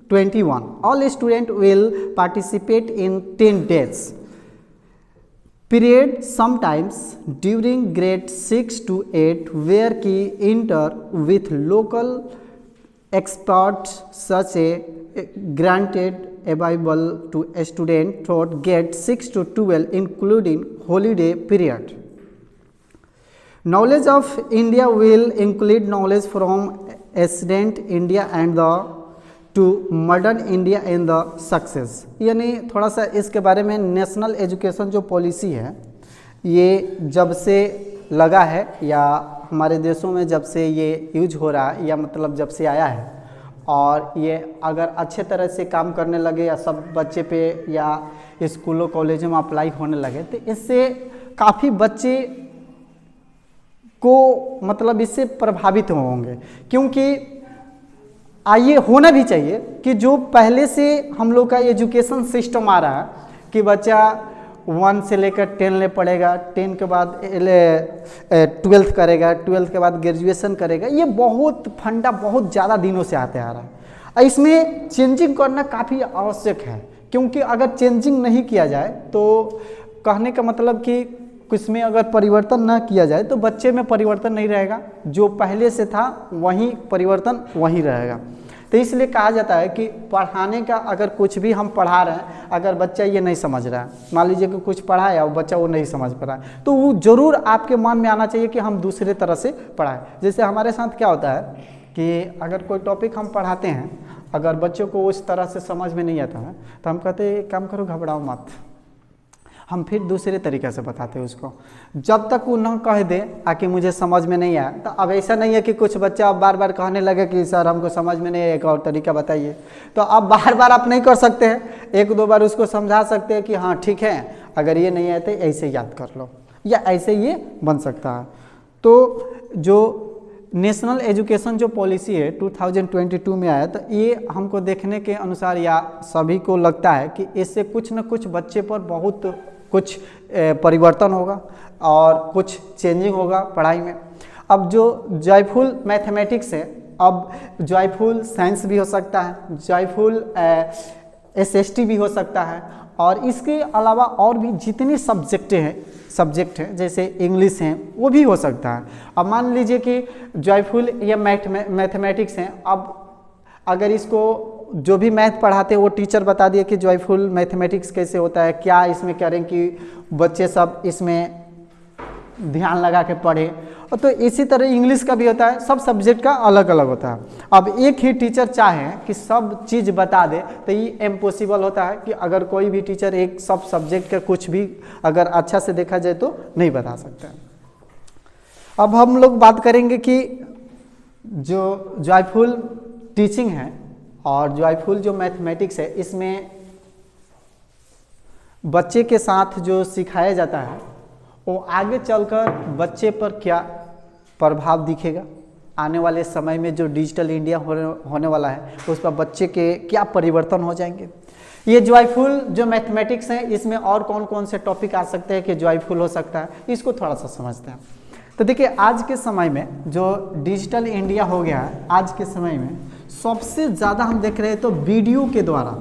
21. All students will participate in 10 days period sometimes during grade 6 to 8 where key enter with local experts such a granted available to a student throughout grade 6 to 12 including holiday period. Knowledge of India will include knowledge from ancient India and the to modern India in the success, यानी थोड़ा सा इसके बारे में, national education जो policy है ये जब से लगा है या हमारे देशों में जब से ये यूज हो रहा है, या मतलब जब से आया है, और ये अगर अच्छे तरह से काम करने लगे या सब बच्चे पे या स्कूलों कॉलेजों में अप्लाई होने लगे, तो इससे काफ़ी बच्चे को मतलब इससे प्रभावित होंगे। क्योंकि आइए होना भी चाहिए कि जो पहले से हम लोग का एजुकेशन सिस्टम आ रहा है कि बच्चा 1 से लेकर 10 ले पढ़ेगा, 10 के बाद 12th करेगा, 12th के बाद ग्रेजुएशन करेगा, ये बहुत फंडा बहुत ज़्यादा दिनों से आते आ रहा है। इसमें चेंजिंग करना काफ़ी आवश्यक है, क्योंकि अगर चेंजिंग नहीं किया जाए तो कहने का मतलब कि कुछ में अगर परिवर्तन ना किया जाए तो बच्चे में परिवर्तन नहीं रहेगा, जो पहले से था वहीं परिवर्तन वहीं रहेगा। तो इसलिए कहा जाता है कि पढ़ाने का, अगर कुछ भी हम पढ़ा रहे हैं, अगर बच्चा ये नहीं समझ रहा है, मान लीजिए कि कुछ पढ़ाया और बच्चा वो नहीं समझ पा रहा है, तो वो ज़रूर आपके मन में आना चाहिए कि हम दूसरे तरह से पढ़ाएं। जैसे हमारे साथ क्या होता है कि अगर कोई टॉपिक हम पढ़ाते हैं, अगर बच्चों को उस तरह से समझ में नहीं आता है, तो हम कहते हैं काम करो, घबराओ मत, हम फिर दूसरे तरीक़े से बताते हैं उसको, जब तक वो न कह दे आके मुझे समझ में नहीं आया। तो अब ऐसा नहीं है कि कुछ बच्चा बार बार कहने लगे कि सर हमको समझ में नहीं आया, एक और तरीका बताइए, तो अब बार बार आप नहीं कर सकते हैं, 1-2 बार उसको समझा सकते हैं कि हाँ ठीक है, अगर ये नहीं आए तो ऐसे याद कर लो, या ऐसे ये बन सकता है। तो जो नेशनल एजुकेशन जो पॉलिसी है 2022 में आया, तो ये हमको देखने के अनुसार या सभी को लगता है कि इससे कुछ न कुछ बच्चे पर बहुत कुछ परिवर्तन होगा और कुछ चेंजिंग होगा पढ़ाई में। अब जो जॉयफुल मैथमेटिक्स है, अब जॉयफुल साइंस भी हो सकता है, जॉयफुल एसएसटी भी हो सकता है, और इसके अलावा और भी जितने सब्जेक्ट हैं जैसे इंग्लिश हैं वो भी हो सकता है। अब मान लीजिए कि जॉयफुल या मैथमेटिक्स हैं, अब अगर इसको जो भी मैथ पढ़ाते हैं वो टीचर बता दिए कि जॉयफुल मैथमेटिक्स कैसे होता है, क्या इसमें करें कि बच्चे सब इसमें ध्यान लगा के पढ़े, और तो इसी तरह इंग्लिश का भी होता है, सब सब्जेक्ट का अलग अलग होता है। अब एक ही टीचर चाहे कि सब चीज़ बता दे तो ये इम्पॉसिबल होता है कि अगर कोई भी टीचर एक सब सब्जेक्ट का कुछ भी अगर अच्छा से देखा जाए तो नहीं बता सकता। अब हम लोग बात करेंगे कि जो जॉयफुल टीचिंग है और जॉयफुल जो मैथमेटिक्स है, इसमें बच्चे के साथ जो सिखाया जाता है वो आगे चलकर बच्चे पर क्या प्रभाव दिखेगा, आने वाले समय में जो डिजिटल इंडिया होने वाला है उस पर बच्चे के क्या परिवर्तन हो जाएंगे। ये जॉयफुल जो मैथमेटिक्स है, इसमें और कौन कौन से टॉपिक आ सकते हैं कि जॉयफुल हो सकता है, इसको थोड़ा सा समझते हैं। तो देखिए, आज के समय में जो डिजिटल इंडिया हो गया है, आज के समय में सबसे ज़्यादा हम देख रहे हैं तो वीडियो के द्वारा,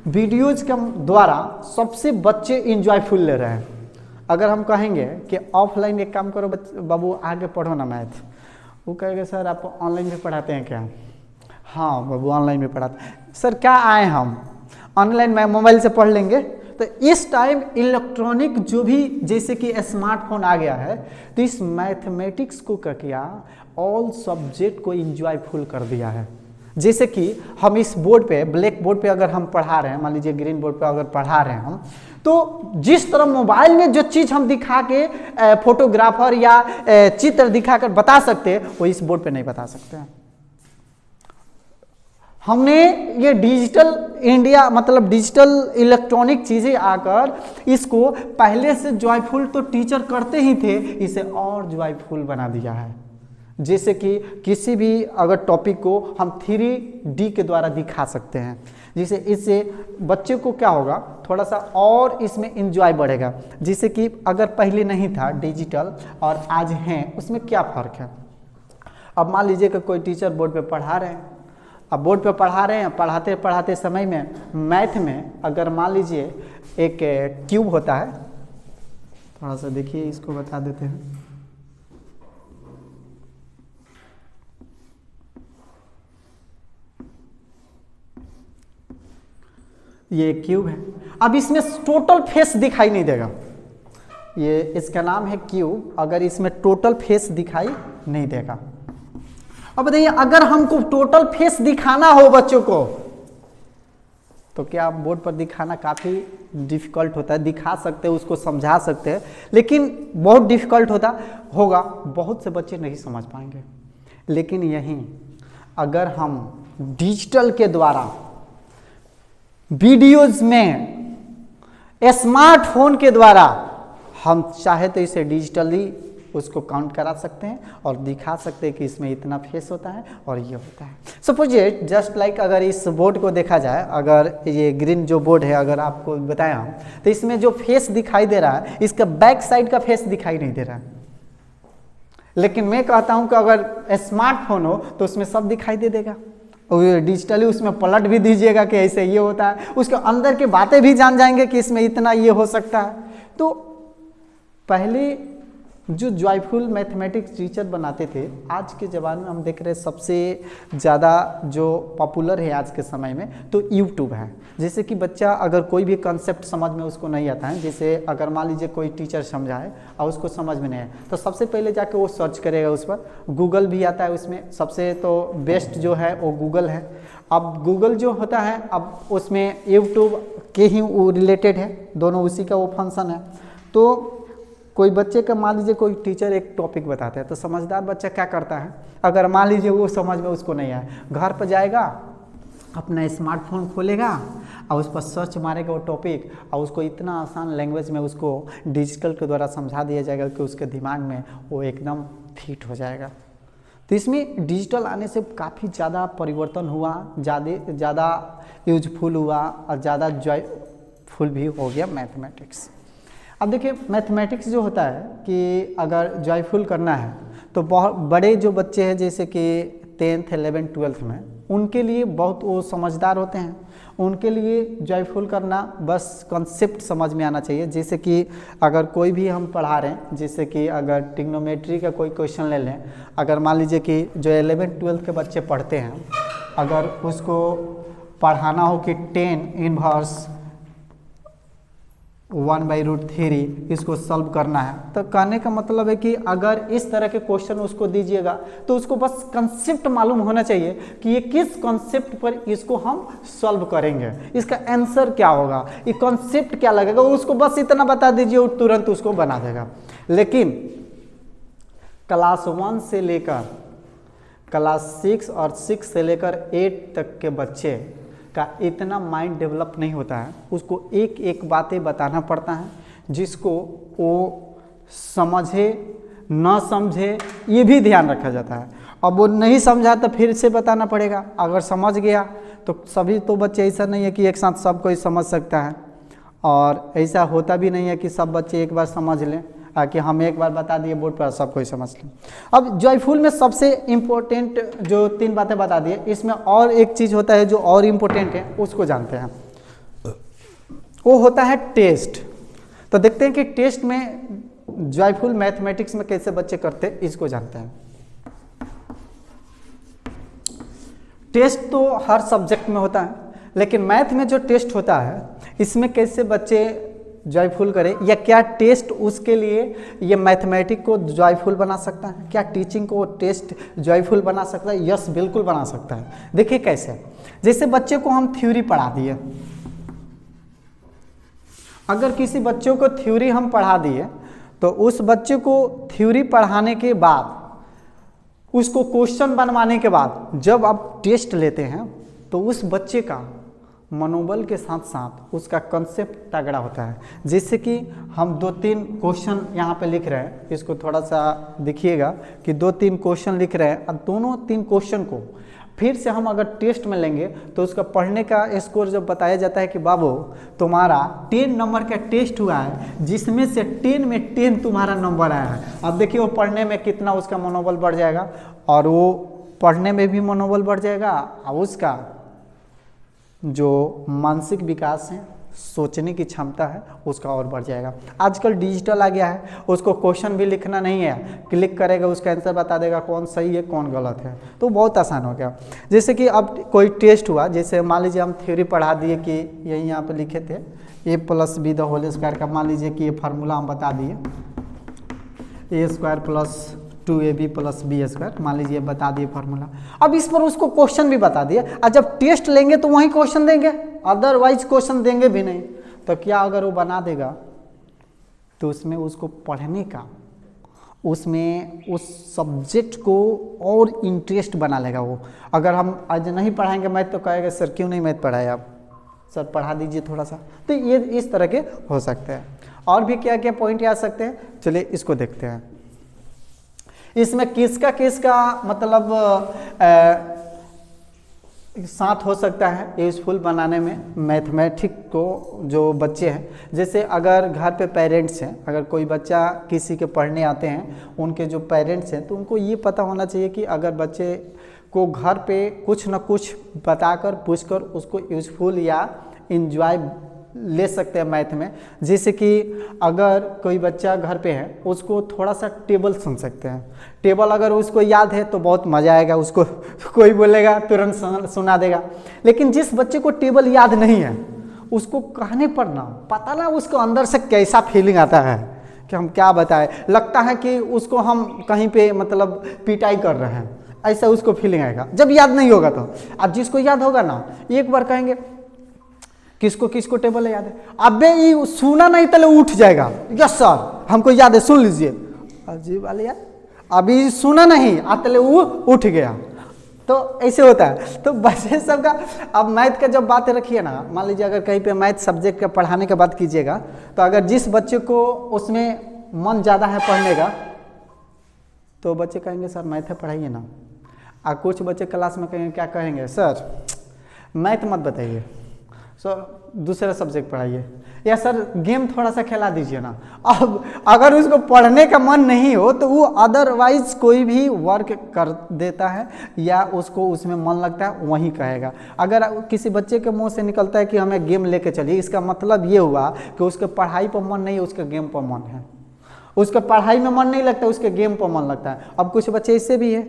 वीडियोज़ के द्वारा सबसे बच्चे इंजॉयफुल ले रहे हैं। अगर हम कहेंगे कि ऑफलाइन एक काम करो बाबू आगे पढ़ो ना मैथ, वो कहेंगे सर आप ऑनलाइन भी पढ़ाते हैं क्या? हाँ बाबू ऑनलाइन भी पढ़ाते हैं। सर क्या आए हम ऑनलाइन में मोबाइल से पढ़ लेंगे? तो इस टाइम इलेक्ट्रॉनिक जो भी जैसे कि स्मार्टफोन आ गया है, तो इस मैथमेटिक्स को क्या किया, ऑल सब्जेक्ट को इंजॉयफुल कर दिया है। जैसे कि हम इस बोर्ड पे, ब्लैक बोर्ड पे अगर हम पढ़ा रहे हैं, मान लीजिए ग्रीन बोर्ड पे अगर पढ़ा रहे हैं हम, तो जिस तरह मोबाइल में जो चीज़ हम दिखा के फोटोग्राफर या चित्र दिखाकर बता सकते हैं, वो इस बोर्ड पे नहीं बता सकते हैं। हमने ये डिजिटल इंडिया मतलब डिजिटल इलेक्ट्रॉनिक चीज़ें आकर इसको पहले से जॉयफुल तो टीचर करते ही थे, इसे और जॉयफुल बना दिया है। जैसे कि किसी भी अगर टॉपिक को हम 3D के द्वारा दिखा सकते हैं, जिसे इससे बच्चे को क्या होगा, थोड़ा सा और इसमें इंजॉय बढ़ेगा। जैसे कि अगर पहले नहीं था डिजिटल और आज हैं, उसमें क्या फ़र्क है। अब मान लीजिए कि कोई टीचर बोर्ड पे पढ़ा रहे हैं, अब बोर्ड पे पढ़ा रहे हैं, पढ़ाते पढ़ाते समय में मैथ में अगर मान लीजिए एक क्यूब होता है, थोड़ा सा देखिए इसको बता देते हैं। ये क्यूब है, अब इसमें टोटल फेस दिखाई नहीं देगा, ये इसका नाम है क्यूब। अगर इसमें टोटल फेस दिखाई नहीं देगा, अब बताइए अगर हमको टोटल फेस दिखाना हो बच्चों को तो क्या बोर्ड पर दिखाना काफ़ी डिफ़िकल्ट होता है। दिखा सकते हैं, उसको समझा सकते हैं, लेकिन बहुत डिफ़िकल्ट होगा, बहुत से बच्चे नहीं समझ पाएंगे। लेकिन यहीं अगर हम डिजिटल के द्वारा वीडियोज़ में स्मार्टफोन के द्वारा हम चाहे तो इसे डिजिटली उसको काउंट करा सकते हैं और दिखा सकते हैं कि इसमें इतना फेस होता है और ये होता है। सपोज जस्ट लाइक अगर इस बोर्ड को देखा जाए, अगर ये ग्रीन जो बोर्ड है अगर आपको बताया हम, तो इसमें जो फेस दिखाई दे रहा है इसका बैक साइड का फेस दिखाई नहीं दे रहा है। लेकिन मैं कहता हूं कि अगर स्मार्टफोन हो तो उसमें सब दिखाई दे देगा, और डिजिटली उसमें पलट भी दीजिएगा कि ऐसे ये होता है, उसके अंदर की बातें भी जान जाएंगे कि इसमें इतना ये हो सकता है। तो पहले जो जॉयफुल मैथमेटिक्स टीचर बनाते थे, आज के ज़माने में हम देख रहे हैं सबसे ज़्यादा जो पॉपुलर है आज के समय में तो यूट्यूब है। जैसे कि बच्चा अगर कोई भी कंसेप्ट समझ में उसको नहीं आता है, जैसे अगर मान लीजिए कोई टीचर समझाए और उसको समझ में नहीं आए तो सबसे पहले जाके वो सर्च करेगा उस पर। गूगल भी आता है उसमें, सबसे तो बेस्ट जो है वो गूगल है। अब गूगल जो होता है अब उसमें यूट्यूब के ही वो रिलेटेड है, दोनों उसी का वो फंक्शन है। तो कोई बच्चे का मान लीजिए कोई टीचर एक टॉपिक बताता है तो समझदार बच्चा क्या करता है, अगर मान लीजिए वो समझ में उसको नहीं आए, घर पर जाएगा, अपना स्मार्टफोन खोलेगा और उस पर सर्च मारेगा वो टॉपिक, और उसको इतना आसान लैंग्वेज में उसको डिजिटल के द्वारा समझा दिया जाएगा कि उसके दिमाग में वो एकदम फिट हो जाएगा। तो इसमें डिजिटल आने से काफ़ी ज़्यादा परिवर्तन हुआ, ज़्यादा यूजफुल हुआ और ज़्यादा जॉयफुल भी हो गया मैथमेटिक्स। अब देखिए मैथमेटिक्स जो होता है कि अगर जॉयफुल करना है तो बहुत बड़े जो बच्चे हैं जैसे कि 10th 11th 12th में, उनके लिए बहुत वो समझदार होते हैं, उनके लिए जॉयफुल करना बस कॉन्सेप्ट समझ में आना चाहिए। जैसे कि अगर कोई भी हम पढ़ा रहे हैं, जैसे कि अगर ट्रिग्नोमेट्री का कोई क्वेश्चन ले लें, अगर मान लीजिए कि जो 11th 12th के बच्चे पढ़ते हैं, अगर उसको पढ़ाना हो कि 10 इनवर्स 1/√3 इसको सॉल्व करना है, तो कहने का मतलब है कि अगर इस तरह के क्वेश्चन उसको दीजिएगा तो उसको बस कंसेप्ट मालूम होना चाहिए कि ये किस कंसेप्ट पर इसको हम सॉल्व करेंगे, इसका आंसर क्या होगा, ये कंसेप्ट क्या लगेगा, उसको बस इतना बता दीजिए वो तुरंत उसको बना देगा। लेकिन क्लास 1 से लेकर क्लास 6 और 6 से लेकर 8 तक के बच्चे का इतना माइंड डेवलप नहीं होता है, उसको एक एक बातें बताना पड़ता है जिसको वो समझे न समझे ये भी ध्यान रखा जाता है। अब वो नहीं समझा तो फिर से बताना पड़ेगा, अगर समझ गया तो सभी तो बच्चे ऐसा नहीं है कि एक साथ सब कोई समझ सकता है, और ऐसा होता भी नहीं है कि सब बच्चे एक बार समझ लें कि हम एक बार बता दिए बोर्ड पर सब कोई समझ लें। अब जॉयफुल में सबसे इम्पोर्टेंट जो 3 बातें बता दिए, इसमें और एक चीज़ होता है जो और इम्पोर्टेंट है, उसको जानते हैं, वो होता है टेस्ट। तो देखते हैं कि टेस्ट में जॉयफुल मैथमेटिक्स में कैसे बच्चे करते हैं, इसको जानते हैं। टेस्ट तो हर सब्जेक्ट में होता है, लेकिन मैथ में जो टेस्ट होता है इसमें कैसे बच्चे जॉयफुल करें, या क्या टेस्ट उसके लिए ये मैथमेटिक्स को जॉयफुल बना सकता है, क्या टीचिंग को टेस्ट जॉयफुल बना सकता है? यस, बिल्कुल बना सकता है। देखिए कैसे, जैसे बच्चे को हम थ्योरी पढ़ा दिए, अगर किसी बच्चों को थ्योरी हम पढ़ा दिए तो उस बच्चे को थ्योरी पढ़ाने के बाद उसको क्वेश्चन बनवाने के बाद जब आप टेस्ट लेते हैं तो उस बच्चे का मनोबल के साथ साथ उसका कंसेप्ट तगड़ा होता है। जैसे कि हम 2-3 क्वेश्चन यहाँ पे लिख रहे हैं, इसको थोड़ा सा देखिएगा कि 2-3 क्वेश्चन लिख रहे हैं, और दोनों 3 क्वेश्चन को फिर से हम अगर टेस्ट में लेंगे तो उसका पढ़ने का स्कोर जब बताया जाता है कि बाबू तुम्हारा 10 नंबर का टेस्ट हुआ है जिसमें से 10 में 10 तुम्हारा नंबर आया है, अब देखिए वो पढ़ने में कितना उसका मनोबल बढ़ जाएगा, और वो पढ़ने में भी मनोबल बढ़ जाएगा और उसका जो मानसिक विकास है, सोचने की क्षमता है, उसका और बढ़ जाएगा। आजकल डिजिटल आ गया है, उसको क्वेश्चन भी लिखना नहीं है, क्लिक करेगा उसका आंसर बता देगा कौन सही है कौन गलत है, तो बहुत आसान हो गया। जैसे कि अब कोई टेस्ट हुआ, जैसे मान लीजिए हम थ्योरी पढ़ा दिए कि यही यहाँ पे लिखे थे a+b ² का, मान लीजिए कि ये फार्मूला हम बता दिए a² + 2ab plus B square, मान लीजिए बता दिए फार्मूला। अब इस पर उसको क्वेश्चन भी बता दिए, और जब टेस्ट लेंगे तो वही क्वेश्चन देंगे, अदरवाइज क्वेश्चन देंगे भी नहीं। तो क्या अगर वो बना देगा तो उसमें उसको पढ़ने का, उसमें उस सब्जेक्ट को और इंटरेस्ट बना लेगा वो। अगर हम आज नहीं पढ़ाएंगे मैथ तो कहेगा सर क्यों नहीं मैथ पढ़ाए आप, सर पढ़ा दीजिए थोड़ा सा। तो ये इस तरह के हो सकते हैं। और भी क्या क्या पॉइंट आ सकते हैं, चलिए इसको देखते हैं। इसमें किसका किसका मतलब साथ हो सकता है यूजफुल बनाने में मैथमेटिक को, जो बच्चे हैं। जैसे अगर घर पे पेरेंट्स हैं, अगर कोई बच्चा किसी के पढ़ने आते हैं, उनके जो पेरेंट्स हैं, तो उनको ये पता होना चाहिए कि अगर बच्चे को घर पे कुछ ना कुछ बताकर पूछकर उसको यूजफुल या इंजॉय ले सकते हैं मैथ में। जैसे कि अगर कोई बच्चा घर पे है, उसको थोड़ा सा टेबल सुन सकते हैं। टेबल अगर उसको याद है तो बहुत मज़ा आएगा, उसको कोई बोलेगा तुरंत सुना देगा। लेकिन जिस बच्चे को टेबल याद नहीं है, उसको कहने पर ना पता ना उसको अंदर से कैसा फीलिंग आता है कि हम क्या बताएं, लगता है कि उसको हम कहीं पे मतलब पिटाई कर रहे हैं, ऐसा उसको फीलिंग आएगा जब याद नहीं होगा। तो अब जिसको याद होगा ना, एक बार कहेंगे किसको किसको टेबल याद है, अबे ये सुना नहीं तो उठ जाएगा, यस सर हमको याद है सुन लीजिए, अजीब वाले यार अभी सुना नहीं आतले वो उठ गया। तो ऐसे होता है। तो बच्चे सब का अब मैथ का जब बात रखिए ना, मान लीजिए अगर कहीं पे मैथ सब्जेक्ट का पढ़ाने का बात कीजिएगा, तो अगर जिस बच्चे को उसमें मन ज़्यादा है पढ़ने का, तो बच्चे कहेंगे सर मैथ है पढ़ाइए ना। और कुछ बच्चे क्लास में कहेंगे, क्या कहेंगे सर मैथ मत बताइए, सर दूसरा सब्जेक्ट पढ़ाइए, या सर गेम थोड़ा सा खिला दीजिए ना। अब अगर उसको पढ़ने का मन नहीं हो तो वो अदरवाइज कोई भी वर्क कर देता है, या उसको उसमें मन लगता है वही कहेगा। अगर किसी बच्चे के मुंह से निकलता है कि हमें गेम लेके चलिए, इसका मतलब ये हुआ कि उसके पढ़ाई पर मन नहीं है, उसके गेम पर मन है। उसके पढ़ाई में मन नहीं लगता, उसके गेम पर मन लगता है। अब कुछ बच्चे ऐसे भी है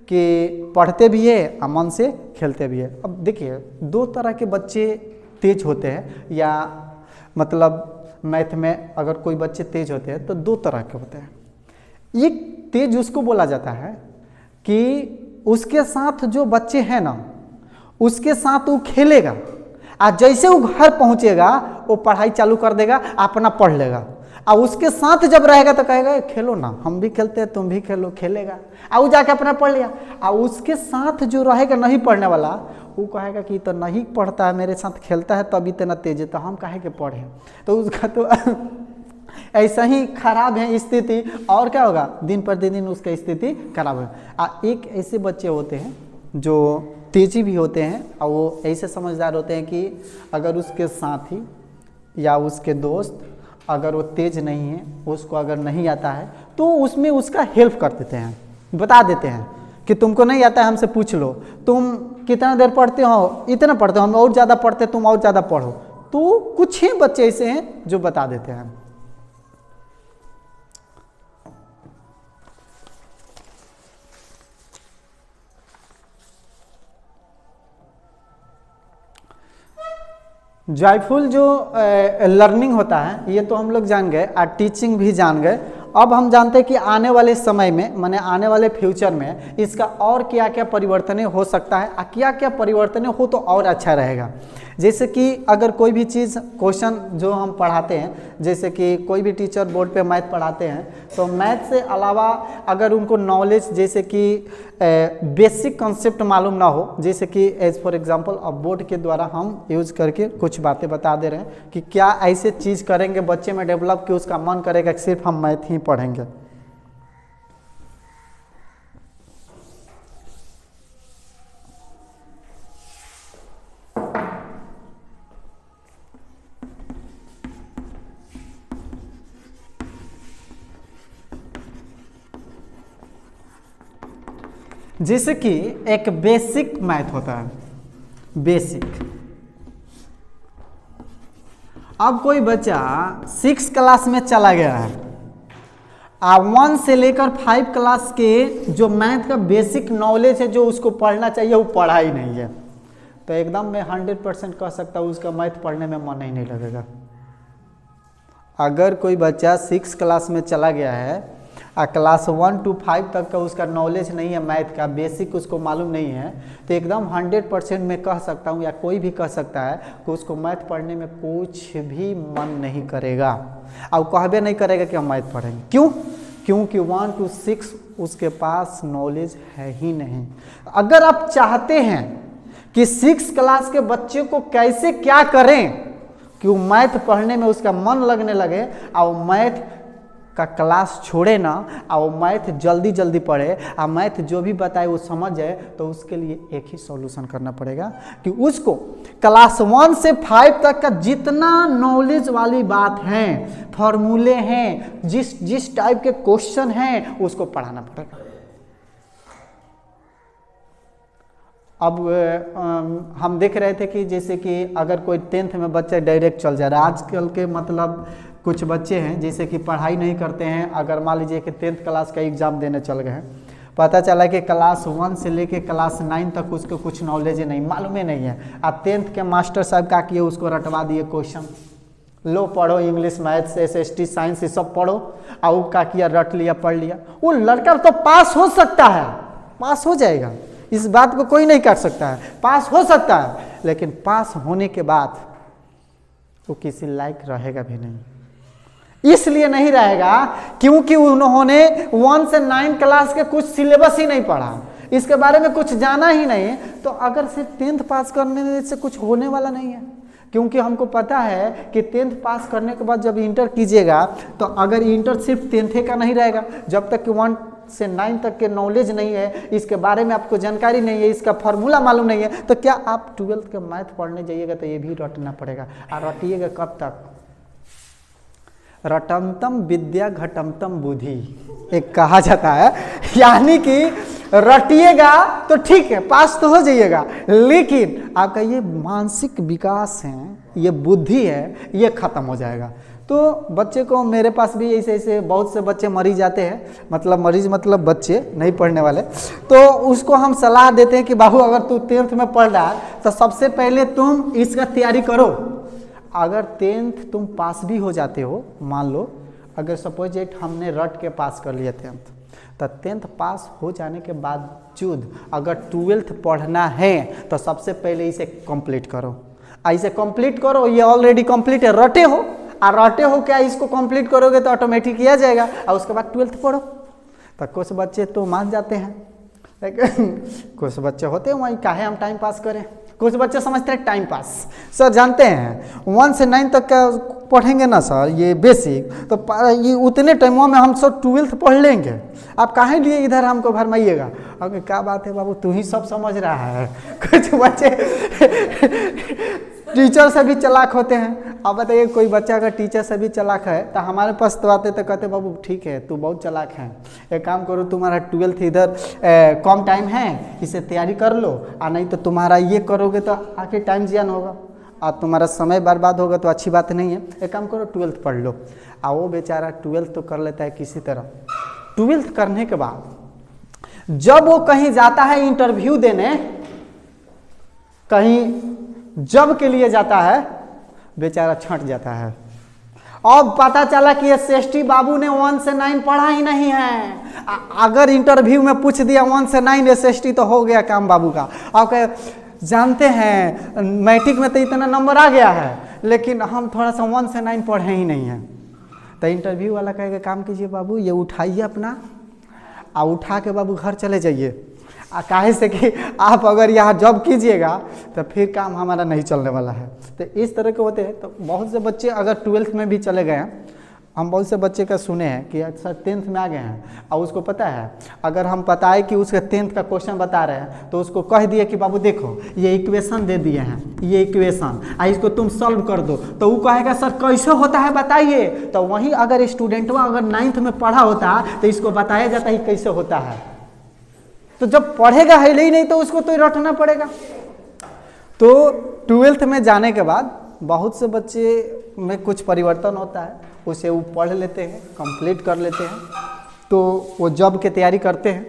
कि पढ़ते भी है और मन से खेलते भी है। अब देखिए दो तरह के बच्चे तेज होते हैं, या मतलब मैथ में अगर कोई बच्चे तेज होते हैं तो दो तरह के होते हैं। एक तेज उसको बोला जाता है कि उसके साथ जो बच्चे हैं ना, उसके साथ वो खेलेगा, और जैसे वो घर पहुंचेगा वो पढ़ाई चालू कर देगा, अपना पढ़ लेगा। और उसके साथ जब रहेगा तो कहेगा खेलो ना, हम भी खेलते हैं तुम भी खेलो, खेलेगा और वो जाके अपना पढ़ लिया। और उसके साथ जो रहेगा नहीं पढ़ने वाला, वो कहेगा कि तो नहीं पढ़ता है, मेरे साथ खेलता है तभी इतना तेज है, तो हम काहे के पढ़े। तो उसका तो ऐसा ही खराब है स्थिति। और क्या होगा, दिन पर दिन उसका स्थिति खराब है। एक ऐसे बच्चे होते हैं जो तेजी भी होते हैं, और वो ऐसे समझदार होते हैं कि अगर उसके साथी या उसके दोस्त अगर वो तेज नहीं है, उसको अगर नहीं आता है, तो उसमें उसका हेल्प कर देते हैं, बता देते हैं कि तुमको नहीं आता है हमसे पूछ लो, तुम कितना देर पढ़ते हो, इतना पढ़ते हो, हम और ज़्यादा पढ़ते, तुम और ज़्यादा पढ़ो। तो कुछ ही बच्चे ऐसे हैं जो बता देते हैं। जॉयफुल जो लर्निंग होता है, ये तो हम लोग जान गए, और टीचिंग भी जान गए। अब हम जानते हैं कि आने वाले समय में, माने आने वाले फ्यूचर में इसका और क्या क्या परिवर्तन हो सकता है, और क्या क्या परिवर्तन हो तो और अच्छा रहेगा। जैसे कि अगर कोई भी चीज़ क्वेश्चन जो हम पढ़ाते हैं, जैसे कि कोई भी टीचर बोर्ड पे मैथ पढ़ाते हैं, तो मैथ से अलावा अगर उनको नॉलेज जैसे कि बेसिक कॉन्सेप्ट मालूम ना हो, जैसे कि एज फॉर एग्जांपल अब बोर्ड के द्वारा हम यूज करके कुछ बातें बता दे रहे हैं कि क्या ऐसे चीज़ करेंगे बच्चे में डेवलप कि उसका मन करेगा कि सिर्फ हम मैथ ही पढ़ेंगे। जैसे कि एक बेसिक मैथ होता है, बेसिक। अब कोई बच्चा 6 क्लास में चला गया है, और 1 से लेकर 5 क्लास के जो मैथ का बेसिक नॉलेज है जो उसको पढ़ना चाहिए वो पढ़ा ही नहीं है, तो एकदम मैं 100% कह सकता हूँ उसका मैथ पढ़ने में मन ही नहीं लगेगा। अगर कोई बच्चा 6 क्लास में चला गया है क्लास 1 to 5 तक का उसका नॉलेज नहीं है मैथ का, बेसिक उसको मालूम नहीं है, तो एकदम 100% मैं कह सकता हूँ या कोई भी कह सकता है कि उसको मैथ पढ़ने में कुछ भी मन नहीं करेगा और कहबे नहीं करेगा कि हम मैथ पढ़ेंगे। क्यों? क्योंकि 1 to 6 उसके पास नॉलेज है ही नहीं। अगर आप चाहते हैं कि 6 क्लास के बच्चे को कैसे क्या करें कि वो मैथ पढ़ने में उसका मन लगने लगे और मैथ का क्लास छोड़े ना और मैथ जल्दी जल्दी पढ़े और मैथ जो भी बताए वो समझ जाए, तो उसके लिए एक ही सॉल्यूशन करना पड़ेगा कि उसको क्लास 1 से 5 तक का जितना नॉलेज वाली बात है, फॉर्मूले हैं, जिस टाइप के क्वेश्चन हैं, उसको पढ़ाना पड़ेगा। अब हम देख रहे थे कि जैसे कि अगर कोई 10th में बच्चा डायरेक्ट चल जा रहा है, आजकल के मतलब कुछ बच्चे हैं जैसे कि पढ़ाई नहीं करते हैं, अगर मान लीजिए कि 10th क्लास का एग्ज़ाम देने चल गए हैं, पता चला कि क्लास 1 से लेके क्लास 9 तक उसको कुछ नॉलेज ही नहीं, मालूम ही नहीं है। अब 10th के मास्टर साहब क्या किए, उसको रटवा दिए क्वेश्चन, लो पढ़ो इंग्लिश मैथ्स SST साइंस ये सब पढ़ो, और वो क्या किया, रट लिया, पढ़ लिया। वो लड़का तो पास हो सकता है, पास हो जाएगा, इस बात को कोई नहीं कर सकता है, पास हो सकता है, लेकिन पास होने के बाद वो किसी लायक रहेगा भी नहीं। इसलिए नहीं रहेगा क्योंकि उन्होंने 1 से 9 क्लास के कुछ सिलेबस ही नहीं पढ़ा, इसके बारे में कुछ जाना ही नहीं। तो अगर सिर्फ 10th पास करने से कुछ होने वाला नहीं है, क्योंकि हमको पता है कि 10th पास करने के बाद जब इंटर कीजिएगा, तो अगर इंटर सिर्फ 10th का नहीं रहेगा, जब तक कि 1 से 9 तक के नॉलेज नहीं है, इसके बारे में आपको जानकारी नहीं है, इसका फार्मूला मालूम नहीं है, तो क्या आप 12th के मैथ पढ़ने जाइएगा तो ये भी रटना पड़ेगा। और रटिएगा कब तक? रटंतम विद्या घटमतम बुद्धि एक कहा जाता है, यानी कि रटिएगा तो ठीक है, पास तो हो जाइएगा, लेकिन आपका ये मानसिक विकास है, ये बुद्धि है, ये खत्म हो जाएगा। तो बच्चे को, मेरे पास भी ऐसे बहुत से बच्चे मरीज आते हैं, मतलब मरीज मतलब बच्चे नहीं पढ़ने वाले, तो उसको हम सलाह देते हैं कि बाबू अगर तू 10th में पढ़ रहा है तो सबसे पहले तुम इसका तैयारी करो। अगर 10th तुम पास भी हो जाते हो, मान लो अगर सपोज हमने रट के पास कर लिया 10th, तो 10th पास हो जाने के बावजूद अगर 12th पढ़ना है तो सबसे पहले इसे कंप्लीट करो। इसे कंप्लीट करो, ये ऑलरेडी कंप्लीट है, रटे हो, और रटे हो क्या, इसको कंप्लीट करोगे तो ऑटोमेटिक किया जाएगा, और उसके बाद 12th पढ़ो। तो कुछ बच्चे तो मान जाते हैं, लेकिन कुछ बच्चे होते हैं वहीं काहे हम टाइम पास करें। कुछ बच्चे समझते हैं टाइम पास, सर जानते हैं 1 से 9 तक का पढ़ेंगे ना सर ये बेसिक, तो ये उतने टाइमों में हम सब 12th पढ़ लेंगे, आप काहे लिए इधर हमको भरमाइएगा। अब क्या बात है बाबू, तू ही सब समझ रहा है। कुछ बच्चे टीचर से भी चालाक होते हैं। अब बताइए कोई बच्चा अगर टीचर से भी चालाक है तो हमारे पास तो आते तो कहते बाबू ठीक है तू बहुत चालाक है, एक काम करो तुम्हारा 12th इधर कम टाइम है, इसे तैयारी कर लो, और नहीं तो तुम्हारा ये करोगे तो आके टाइम जियान होगा और तुम्हारा समय बर्बाद होगा, तो अच्छी बात नहीं है। एक काम करो 12th पढ़ लो। और वो बेचारा 12th तो कर लेता है किसी तरह। 12th करने के बाद जब वो कहीं जाता है इंटरव्यू देने, कहीं जब के लिए जाता है, बेचारा छंट जाता है। अब पता चला कि SST बाबू ने 1 से 9 पढ़ा ही नहीं है। अगर इंटरव्यू में पूछ दिया 1 से 9 SST तो हो गया काम बाबू का। अब जानते हैं मैट्रिक में तो इतना नंबर आ गया है, लेकिन हम थोड़ा सा 1 से 9 पढ़े ही नहीं हैं। तो इंटरव्यू वाला कहेगा काम कीजिए बाबू, ये उठाइए अपना, और उठा के बाबू घर चले जाइए। काहे से कि आप अगर यहाँ जॉब कीजिएगा तो फिर काम हमारा नहीं चलने वाला है। तो इस तरह के होते हैं। तो बहुत से बच्चे अगर 12th में भी चले गए हैं, हम बहुत से बच्चे का सुने हैं कि सर 10th में आ गए हैं, और उसको पता है अगर हम बताए कि उसका 10th का क्वेश्चन बता रहे हैं तो उसको कह दिए कि बाबू देखो ये इक्वेशन दे दिए हैं, ये इक्वेशन इसको तुम सॉल्व कर दो, तो वो कहेगा सर कैसे होता है बताइए। तो वहीं अगर स्टूडेंटवा अगर 9th में पढ़ा होता तो इसको बताया जाता है कैसे होता है। तो जब पढ़ेगा है ही नहीं तो उसको तो रटना पड़ेगा। तो 12th में जाने के बाद बहुत से बच्चे में कुछ परिवर्तन होता है, उसे वो पढ़ लेते हैं, कंप्लीट कर लेते हैं, तो वो जॉब की तैयारी करते हैं।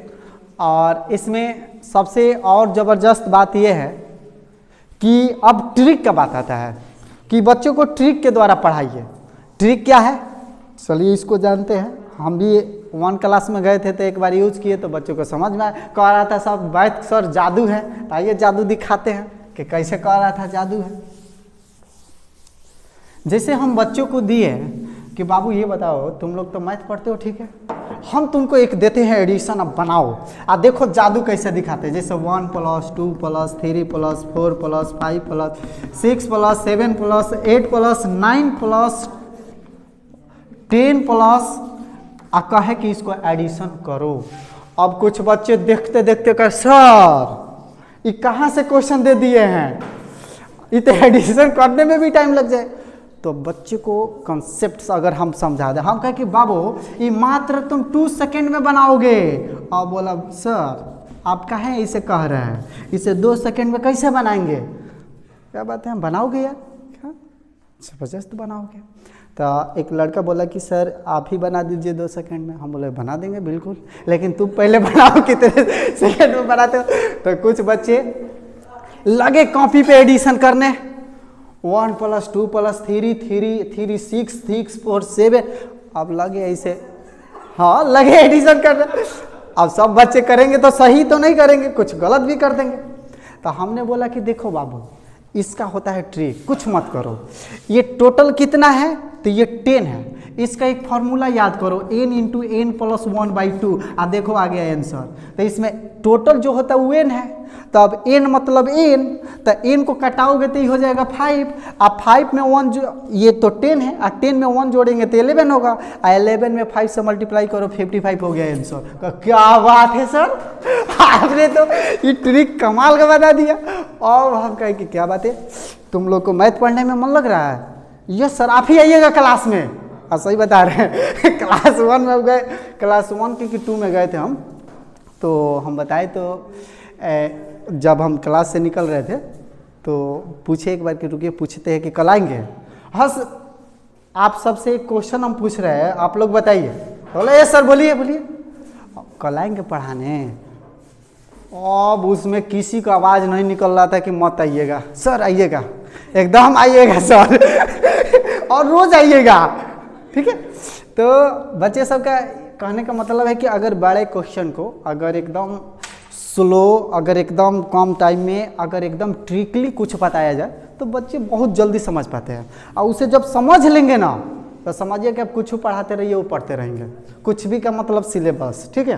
और इसमें सबसे और ज़बरदस्त बात यह है कि अब ट्रिक का बात आता है कि बच्चों को ट्रिक के द्वारा पढ़ाइए। ट्रिक क्या है, चलिए इसको जानते हैं। हम भी 1 क्लास में गए थे तो एक बार यूज किए तो बच्चों को समझ में आया, कह रहा था सब बैठ सर जादू है, आइए जादू दिखाते हैं कि कैसे कह रहा था जादू है। जैसे हम बच्चों को दिए कि बाबू ये बताओ तुम लोग तो मैथ पढ़ते हो ठीक है, हम तुमको एक देते हैं एडिशन, अब बनाओ, अब देखो जादू कैसे दिखाते हैं। जैसे 1 + 2 + 3 + 4 + 5 + 6 + 7 + 8 + 9 + 10 प्लस कहे कि इसको एडिशन करो। अब कुछ बच्चे देखते देखते कहे सर ये कहाँ से क्वेश्चन दे दिए हैं, ये तो एडिशन करने में भी टाइम लग जाए। तो बच्चे को कॉन्सेप्ट अगर हम समझा दें, हम कहें कि बाबू ये मात्र तुम 2 सेकेंड में बनाओगे, और बोला सर आप कहें इसे कह रहे हैं, इसे 2 सेकेंड में कैसे बनाएंगे, क्या बात है हम बनाओगे यार, हाँ जबरदस्त बनाओगे। तो एक लड़का बोला कि सर आप ही बना दीजिए 2 सेकेंड में, हम बोले बना देंगे बिल्कुल, लेकिन तुम पहले बनाओ कितने सेकेंड में बनाते हो। तो कुछ बच्चे लगे कॉपी पे एडिशन करने, 1 + 2 + 3 3 6 6 4 7, अब लगे ऐसे, हाँ लगे एडिशन करने। अब सब बच्चे करेंगे तो सही तो नहीं करेंगे, कुछ गलत भी कर देंगे। तो हमने बोला कि देखो बाबू इसका होता है ट्रिक, कुछ मत करो, ये टोटल कितना है तो ये 10 है, इसका एक फॉर्मूला याद करो n × n + 1/2, आप देखो आ गया आंसर। तो इसमें टोटल जो होता है वो n है, तो अब n मतलब n, तो n को कटाओगे तो ये हो जाएगा 5, अब 5 में 1 जो ये तो 10 है, और 10 में 1 जोड़ेंगे तो 11 होगा, और 11 में 5 से मल्टीप्लाई करो 55 हो गया आंसर। क्या बात है सर, आपने तो ये ट्रिक कमाल का बता दिया। और हम कहें कि क्या बात है तुम लोग को मैथ पढ़ने में मन लग रहा है, यस सर आप ही आइएगा क्लास में, हाँ सही बता रहे हैं। क्लास 1 में गए, क्लास 1 की 2 में गए थे हम, तो हम बताए तो जब हम क्लास से निकल रहे थे तो पूछे एक बार कि रुकिए पूछते हैं कि कल आएंगे, हाँ आप सबसे एक क्वेश्चन हम पूछ रहे हैं आप लोग बताइए, बोले यस सर बोलिए बोलिए, कल आएंगे पढ़ाने। अब उसमें किसी का आवाज़ नहीं निकल रहा था कि मत आइएगा सर, आइएगा एकदम आइएगा सर और रोज आइएगा, ठीक है। तो बच्चे सब का कहने का मतलब है कि अगर बड़े क्वेश्चन को अगर एकदम स्लो, अगर एकदम कम टाइम में, अगर एकदम ट्रिकली कुछ बताया जाए तो बच्चे बहुत जल्दी समझ पाते हैं, और उसे जब समझ लेंगे ना तो समझिए कि आप कुछ पढ़ाते रहिए वो पढ़ते रहेंगे, कुछ भी का मतलब सिलेबस, ठीक है।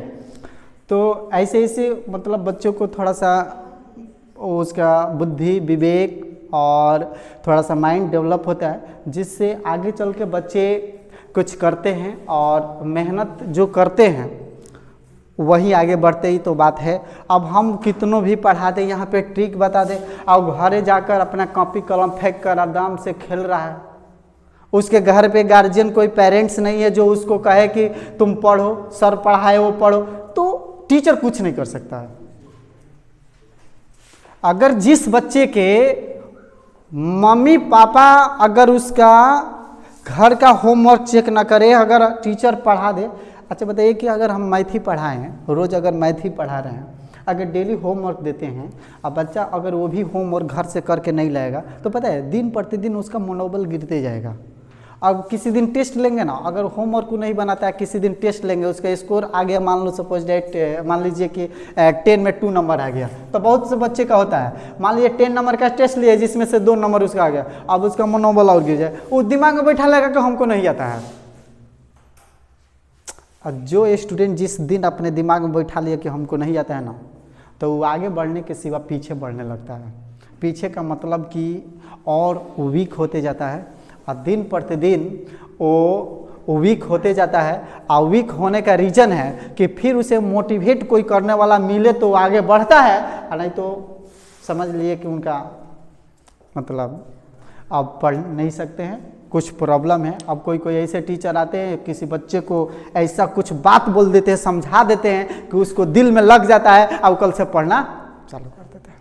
तो ऐसे ऐसे मतलब बच्चों को थोड़ा सा उसका बुद्धि विवेक और थोड़ा सा माइंड डेवलप होता है, जिससे आगे चल के बच्चे कुछ करते हैं और मेहनत जो करते हैं वही आगे बढ़ते ही तो बात है। अब हम कितनों भी पढ़ा दें, यहाँ पे ट्रिक बता दें, और घरे जाकर अपना कॉपी कलम फेंक कर आराम से खेल रहा है, उसके घर पे गार्जियन कोई पेरेंट्स नहीं है जो उसको कहे कि तुम पढ़ो, सर पढ़ाए वो पढ़ो, तो टीचर कुछ नहीं कर सकता है। अगर जिस बच्चे के मम्मी पापा अगर उसका घर का होमवर्क चेक ना करे, अगर टीचर पढ़ा दे, अच्छा बताइए कि अगर हम मैथ ही पढ़ाएं, रोज़ अगर मैथ ही पढ़ा रहे हैं, अगर डेली होमवर्क देते हैं, अब बच्चा अगर वो भी होमवर्क घर से करके नहीं लाएगा तो पता है दिन प्रतिदिन उसका मनोबल गिरते जाएगा। अब किसी दिन टेस्ट लेंगे ना, अगर होमवर्क को नहीं बनाता है, किसी दिन टेस्ट लेंगे, उसका स्कोर आ गया, मान लो सपोज डेट मान लीजिए कि 10 में 2 नंबर आ गया, तो बहुत से बच्चे का होता है, मान लीजिए 10 नंबर का टेस्ट लिया जिसमें से 2 नंबर उसका आ गया, अब उसका मनोबल और गिर जाए, वो दिमाग में बैठा लगा कि हमको नहीं आता है। और जो स्टूडेंट जिस दिन अपने दिमाग में बैठा लिया कि हमको नहीं आता है ना, तो वो आगे बढ़ने के सिवा पीछे बढ़ने लगता है। पीछे का मतलब कि और वीक होते जाता है, और दिन प्रतिदिन वो वीक होते जाता है, और वीक होने का रीज़न है कि फिर उसे मोटिवेट कोई करने वाला मिले तो आगे बढ़ता है, और नहीं तो समझ लिए कि उनका मतलब अब पढ़ नहीं सकते हैं, कुछ प्रॉब्लम है। अब कोई ऐसे टीचर आते हैं किसी बच्चे को ऐसा कुछ बात बोल देते हैं, समझा देते हैं कि उसको दिल में लग जाता है, और कल से पढ़ना चालू कर देते हैं।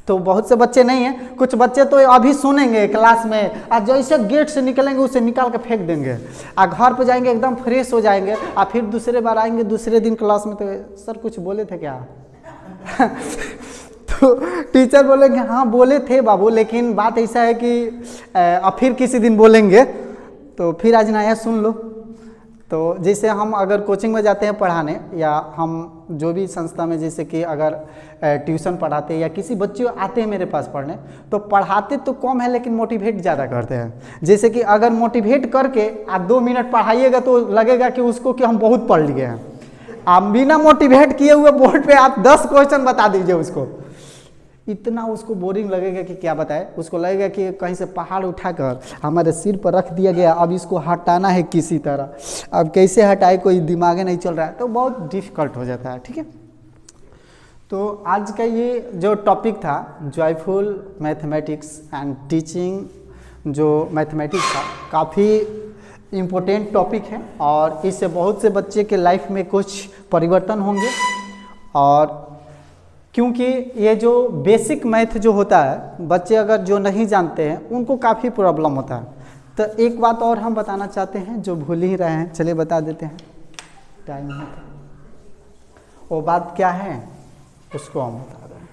तो बहुत से बच्चे नहीं हैं, कुछ बच्चे तो अभी सुनेंगे क्लास में, और जैसे गेट से निकलेंगे उसे निकाल के फेंक देंगे, और घर पे जाएंगे एकदम फ्रेश हो जाएंगे, और फिर दूसरे बार आएंगे दूसरे दिन क्लास में तो सर कुछ बोले थे क्या तो टीचर बोलेंगे हाँ बोले थे बाबू, लेकिन बात ऐसा है कि अब फिर किसी दिन बोलेंगे, तो फिर आज नया सुन लो। तो जैसे हम अगर कोचिंग में जाते हैं पढ़ाने, या हम जो भी संस्था में जैसे कि अगर ट्यूशन पढ़ाते हैं या किसी बच्चे आते हैं मेरे पास पढ़ने, तो पढ़ाते तो कम है लेकिन मोटिवेट ज़्यादा करते हैं। जैसे कि अगर मोटिवेट करके आप 2 मिनट पढ़ाइएगा तो लगेगा कि उसको कि हम बहुत पढ़ लिए हैं। आप बिना मोटिवेट किए हुए बोर्ड पे आप 10 क्वेश्चन बता दीजिए उसको, इतना उसको बोरिंग लगेगा कि क्या बताए। उसको लगेगा कि कहीं से पहाड़ उठाकर हमारे सिर पर रख दिया गया, अब इसको हटाना है किसी तरह, अब कैसे हटाए कोई दिमाग नहीं चल रहा है, तो बहुत डिफिकल्ट हो जाता है। ठीक है, तो आज का ये जो टॉपिक था जॉयफुल मैथमेटिक्स एंड टीचिंग, जो मैथमेटिक्स था काफ़ी इम्पोर्टेंट टॉपिक है और इससे बहुत से बच्चे के लाइफ में कुछ परिवर्तन होंगे। और क्योंकि ये जो बेसिक मैथ जो होता है, बच्चे अगर जो नहीं जानते हैं उनको काफ़ी प्रॉब्लम होता है। तो एक बात और हम बताना चाहते हैं जो भूल ही रहे हैं, चलिए बता देते हैं, टाइम है तो। वो बात क्या है उसको हम बता रहे हैं।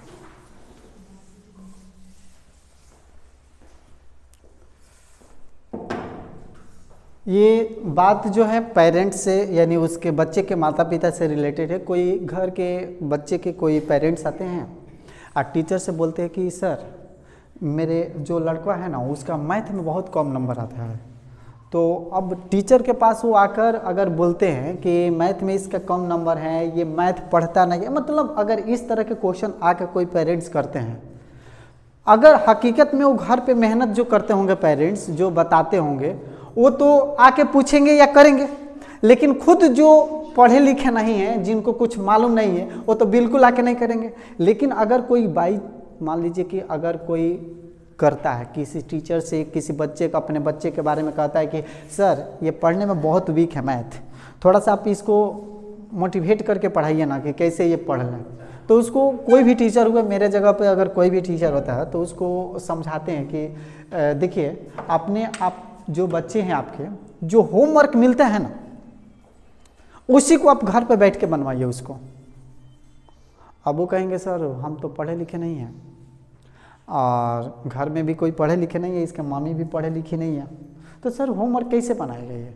ये बात जो है पेरेंट्स से, यानी उसके बच्चे के माता पिता से रिलेटेड है। कोई घर के बच्चे के कोई पेरेंट्स आते हैं और टीचर से बोलते हैं कि सर मेरे जो लड़का है ना उसका मैथ में बहुत कम नंबर आता है। तो अब टीचर के पास वो आकर अगर बोलते हैं कि मैथ में इसका कम नंबर है, ये मैथ पढ़ता नहीं है, मतलब अगर इस तरह के क्वेश्चन आकर कोई पेरेंट्स करते हैं, अगर हकीकत में वो घर पे मेहनत जो करते होंगे पेरेंट्स, जो बताते होंगे, वो तो आके पूछेंगे या करेंगे, लेकिन खुद जो पढ़े लिखे नहीं हैं, जिनको कुछ मालूम नहीं है, वो तो बिल्कुल आके नहीं करेंगे। लेकिन अगर कोई मान लीजिए कि अगर कोई करता है, किसी टीचर से किसी बच्चे का अपने बच्चे के बारे में कहता है कि सर ये पढ़ने में बहुत वीक है मैथ, थोड़ा सा आप इसको मोटिवेट करके पढ़ाइए ना कि कैसे ये पढ़ लें, तो उसको कोई भी टीचर हुआ, मेरे जगह पे अगर कोई भी टीचर होता है तो उसको समझाते हैं कि देखिए अपने आप जो बच्चे हैं आपके, जो होमवर्क मिलता है ना उसी को आप घर पे बैठ के बनवाइए उसको। अब वो कहेंगे सर हम तो पढ़े लिखे नहीं हैं और घर में भी कोई पढ़े लिखे नहीं है, इसके मम्मी भी पढ़े लिखी नहीं है, तो सर होमवर्क कैसे बनाएगा ये।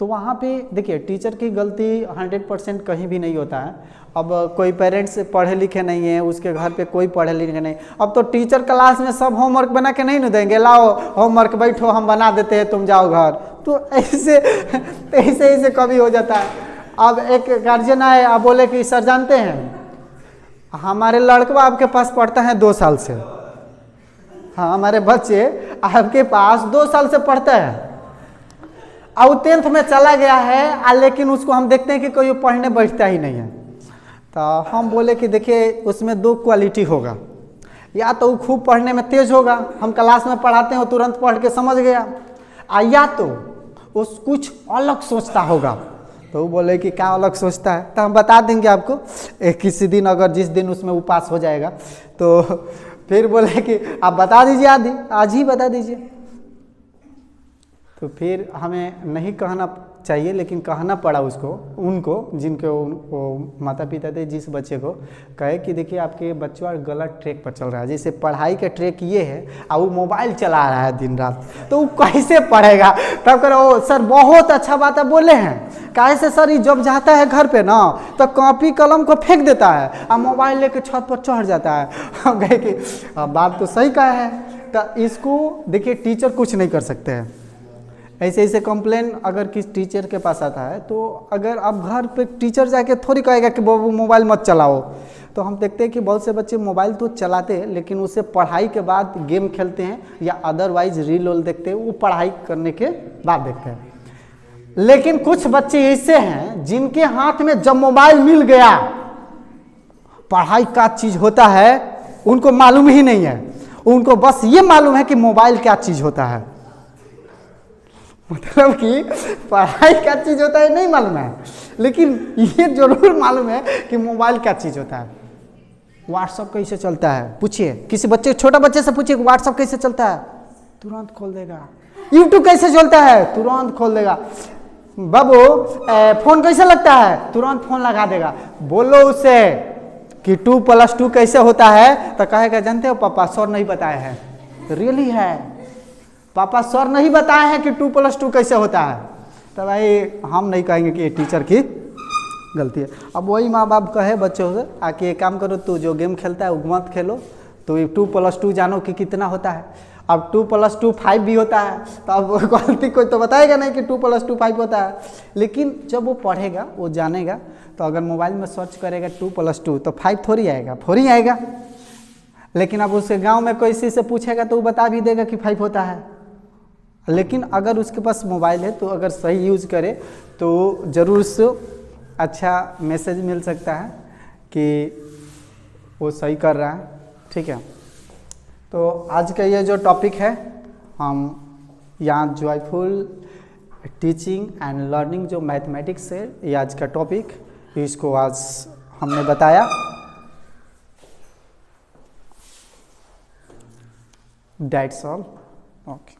तो वहाँ पे देखिए टीचर की गलती 100% कहीं भी नहीं होता है। अब कोई पेरेंट्स पढ़े लिखे नहीं है, उसके घर पे कोई पढ़े लिखे नहीं, अब तो टीचर क्लास में सब होमवर्क बना के नहीं न देंगे, लाओ होमवर्क बैठो हम बना देते हैं तुम जाओ घर, तो ऐसे कभी हो जाता है। अब एक गार्जियन आए, अब बोले कि सर जानते हैं हमारे लड़का आपके पास पढ़ता है 2 साल से, हाँ हमारे बच्चे आपके पास 2 साल से पढ़ता है, अब 10th में चला गया है, लेकिन उसको हम देखते हैं कि कोई पढ़ने बैठता ही नहीं है। तो हम बोले कि देखिए उसमें 2 क्वालिटी होगा, या तो वो खूब पढ़ने में तेज होगा, हम क्लास में पढ़ाते हैं वो तुरंत पढ़ के समझ गया, या तो वो कुछ अलग सोचता होगा। तो वो बोले कि क्या अलग सोचता है, तो हम बता देंगे आपको किसी दिन, अगर जिस दिन उसमें वो पास हो जाएगा। तो फिर बोले कि आप बता दीजिए, आज ही बता दीजिए। तो फिर हमें नहीं कहना चाहिए, लेकिन कहना पड़ा उसको, उनको जिनके माता पिता थे, जिस बच्चे को कहे कि देखिए आपके बच्चा गलत ट्रैक पर चल रहा है, जैसे पढ़ाई का ट्रैक ये है और वो मोबाइल चला रहा है दिन रात, तो वो कैसे पढ़ेगा। तब कह रहे सर बहुत अच्छा बात है बोले हैं, कैसे सर ये जब जाता है घर पे ना तो कॉपी कलम को फेंक देता है और मोबाइल लेके छत पर चढ़ जाता है। हम कहे कि बात तो सही कहा है। तो इसको देखिए टीचर कुछ नहीं कर सकते हैं। ऐसे कंप्लेन अगर किस टीचर के पास आता है, तो अगर आप घर पे टीचर जाके थोड़ी कहेगा कि वो मोबाइल मत चलाओ। तो हम देखते हैं कि बहुत से बच्चे मोबाइल तो चलाते हैं, लेकिन उससे पढ़ाई के बाद गेम खेलते हैं या अदरवाइज रील वोल देखते हैं, वो पढ़ाई करने के बाद देखते हैं। लेकिन कुछ बच्चे ऐसे हैं जिनके हाथ में जब मोबाइल मिल गया, पढ़ाई का चीज़ होता है उनको मालूम ही नहीं है, उनको बस ये मालूम है कि मोबाइल क्या चीज़ होता है। मतलब कि पढ़ाई क्या चीज़ होता है नहीं मालूम है, लेकिन ये जरूर मालूम है कि मोबाइल क्या चीज़ होता है। व्हाट्सअप कैसे चलता है पूछिए, किसी बच्चे छोटा बच्चे से पूछिए व्हाट्सअप कैसे चलता है, तुरंत खोल देगा। यूट्यूब कैसे चलता है, तुरंत खोल देगा। बाबू फोन कैसे लगता है, तुरंत फोन लगा देगा। बोलो उससे कि 2+2 कैसे होता है, तो कहेगा जानते हो पापा सर नहीं बताए हैं। रियली है, पापा सर नहीं बताए हैं कि 2+2 कैसे होता है। तो भाई हम नहीं कहेंगे कि ये टीचर की गलती है। अब वही माँ बाप कहे बच्चों से आके ये काम करो, तू जो गेम खेलता है वो मत खेलो, तो 2+2 जानो कि कितना होता है। अब 2+2 5 भी होता है, तो अब गलती कोई तो बताएगा नहीं कि 2+2 5 होता है। लेकिन जब वो पढ़ेगा वो जानेगा, तो अगर मोबाइल में सर्च करेगा 2+2 तो 5 थोड़ी आएगा, 4 ही आएगा। लेकिन अब उसके गांव में कोई किसी से पूछेगा तो वो बता भी देगा कि 5 होता है। लेकिन अगर उसके पास मोबाइल है तो अगर सही यूज़ करे तो ज़रूर से अच्छा मैसेज मिल सकता है कि वो सही कर रहा है। ठीक है, तो आज का ये जो टॉपिक है, हम यहाँ जॉयफुल टीचिंग एंड लर्निंग जो मैथमेटिक्स है, ये आज का टॉपिक, इसको आज हमने बताया। That's all. ओके।